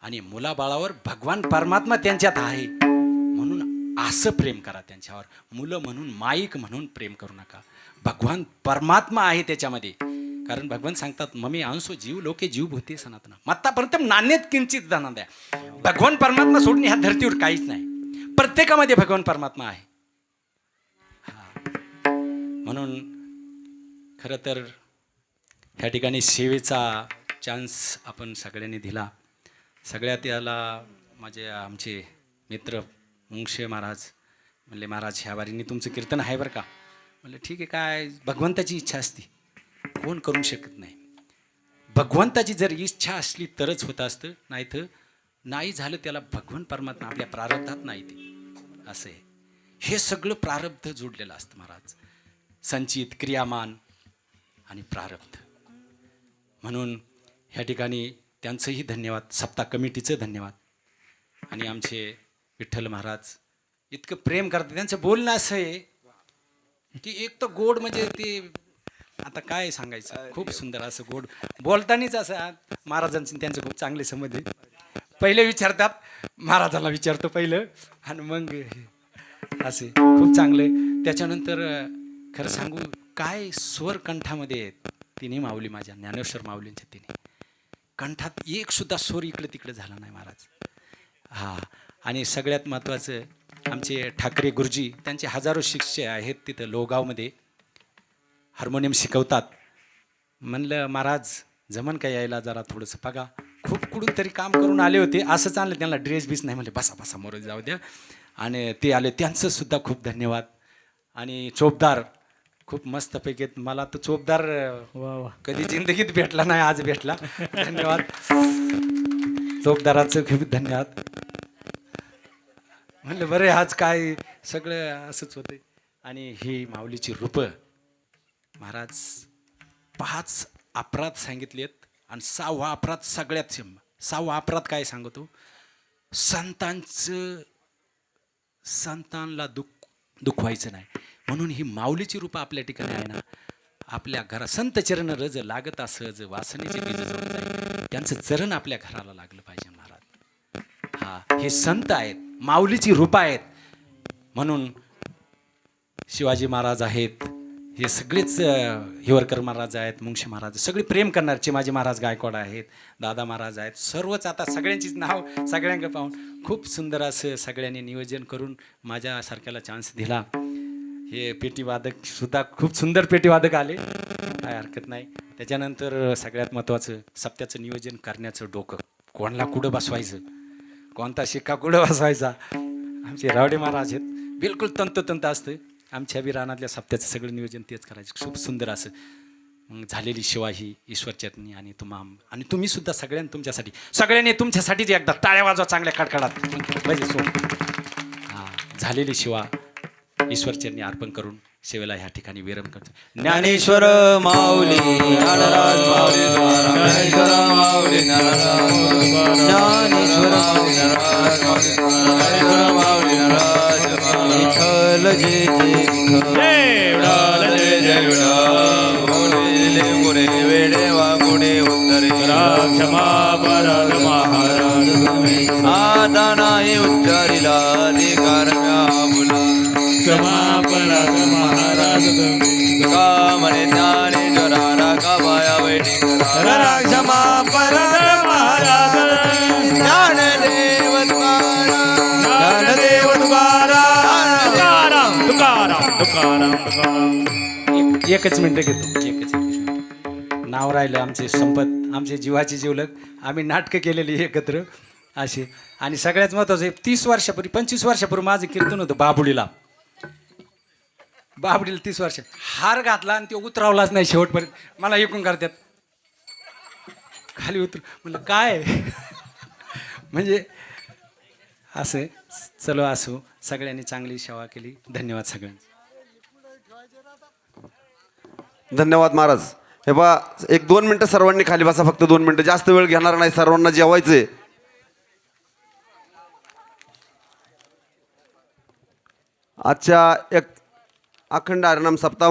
आणि मुलाबाळावर भगवान परमात्मा त्यांच्यात आहे म्हणून असं प्रेम करा त्यांच्यावर. मुलं म्हणून माईक म्हणून प्रेम करू नका. भगवान परमात्मा आहे त्याच्यामध्ये. कारण भगवान सांगतात ममी अंशो जीव लोके जीव भूते सनातन मत्तापर्यंत नाण्यात किंचित जाणार द्या. भगवान परमात्मा सोडून ह्या धर्तीवर काहीच नाही. प्रत्येकामध्ये भगवान परमात्मा आहे. म्हणून खरं तर ह्या ठिकाणी सेवेचा चान्स आपण सगळ्यांनी दिला. सगळ्यात याला आमचे मित्र मुंगशे महाराज म्हणले महाराज ह्या वारीने तुमचं कीर्तन आहे बरं का. म्हणलं ठीक आहे, काय भगवंताची इच्छा असते, कोण करू शकत नाही. भगवंताची जर इच्छा असली तरच होत असतं, नाही तर नाही झालं. त्याला भगवान परमात्मा आपल्या प्रारब्धात नाही ते असं आहे. हे सगळं प्रारब्ध जोडलेलं असतं महाराज. संचित क्रियामान आणि प्रारब्ध. म्हणून ह्या ठिकाणी त्यांचंही धन्यवाद, सप्ताह कमिटीचं धन्यवाद. आणि आमचे विठ्ठल महाराज इतकं प्रेम करतात. त्यांचं बोलणं असं आहे की एक तर गोड म्हणजे ते आता काय सांगायचं, खूप सुंदर असं गोड बोलतानीच असं महाराजांचं त्यांचं खूप चांगले संबंध आहे. पहिले विचारतात, महाराजाला विचारतो पहिलं आणि मग असे खूप चांगले. त्याच्यानंतर खरं सांगू काय स्वर कंठामध्ये आहेत. तिने माऊली माझ्या ज्ञानेश्वर माऊलींच्या तिने कंठात एक सुद्धा स्वर इकडे तिकडे झाला नाही महाराज. हा. आणि सगळ्यात महत्त्वाचं आमचे ठाकरे गुरुजी, त्यांचे हजारो शिष्य आहेत तिथं लोहगावमध्ये, हार्मोनियम शिकवतात. म्हणलं महाराज जमन काय यायला जरा थोडंसं बघा. खूप कुठून तरी काम करून आले होते, असंच आणलं त्यांना ड्रेस बीस नाही म्हणले बसा बसा मोर जाऊ द्या. आणि ते आले, त्यांचं सुद्धा खूप धन्यवाद. आणि चोपदार खूप मस्तपैकी मला तर चोपदार कधी जिंदगीत भेटला नाही, आज भेटला. धन्यवाद चोपदाराचं खूप धन्यवाद. म्हणलं बरं आज काय सगळं असंच होतं. आणि ही माऊलीची रूपं महाराज 5 अपराध सांगितलेत आणि 6वा अपराध सगळ्यात 6वा अपराध काय सांगतो, संतांना दुखवायचं नाही. म्हणून ही माऊलीची रूपं आपल्या ठिकाणी आहे ना. आपल्या घरात संत चरण रज लागत असं वासनेचे बीज जवळ जाईल, त्यांचं चरण आपल्या घराला लागलं पाहिजे महाराज. हा, हे संत आहेत, माऊलीची रूपं आहेत. म्हणून शिवाजी महाराज आहेत, हे सगळेच हिवरकर महाराज आहेत, मुंगशे महाराज, सगळे प्रेम करणारचे माझे महाराज गायकवाड आहेत, दादा महाराज आहेत. सर्वच आता सगळ्यांचीच नाव सगळ्यांकडे पाहून खूप सुंदर असं सगळ्यांनी नियोजन करून माझ्यासारख्याला चान्स दिला. हे पेटीवादक सुद्धा खूप सुंदर पेटीवादक आले, काय हरकत नाही. त्याच्यानंतर सगळ्यात महत्त्वाचं सप्त्याचं नियोजन करण्याचं डोकं, कोणाला कुठं बसवायचं, कोणता शिक्का कुठं बसवायचा. आमचे रावडे महाराज आहेत, बिलकुल तंतोतंत असतं. आमच्या बी रानातल्या सप्त्याचं सगळं नियोजन तेच करायचं. खूप सुंदर असं मग झालेली शिवा ही ईश्वर चटणी. आणि आणि तुम्ही सुद्धा सगळ्यांनी तुमच्यासाठी, सगळ्यांनी तुमच्यासाठीच एकदा टाळ्या वाजवा चांगल्या कडकडात पाहिजे. हां, झालेली शिवा ईश्वर चरणी अर्पण करून सेवेला ह्या ठिकाणी विरम करतो. ज्ञानेश्वर माऊली ज्ञानराज माऊली ज्ञानेश्वर माऊली ज्ञानेश्वर माऊली विठ्ठल जय जय गुणे वेडे वागुणे उत्तरे क्षमा परद महाराज आता नाही उच्चारिला अधिकार बोला क्षमा परद महाराज कामने ज्ञानेश्वरा का बाया वैदिक क्षमा परद महाराज ज्ञानदेव तुकाराम. एकच मिनटं घेतो, एकच मिनिट. नाव राहिलं आमचे संपत, आमचे जीवाचे जीवलग. आम्ही नाटकं केलेली एकत्र असे. आणि सगळ्यात महत्त्वाचं 30 वर्षापूर्वी 25 वर्षापूर्वी माझं कीर्तन होतं बाबुडीला 30 वर्ष. हार घातला आणि तो उतरावलाच नाही शेवटपर्यंत. मला ऐकून करतात खाली उतर, म्हणलं काय म्हणजे असं. चलो असो, सगळ्यांनी चांगली सेवा केली. धन्यवाद सगळ्यांचे. धन्यवाद महाराज. हे बा 1-2 मिनटं सर्वांनी खाली बसा, फक्त 2 मिनटं, जास्त वेळ घेणार नाही. सर्वांना जेवायचंय. आजच्या एक अखंड हरिनाम सप्ताह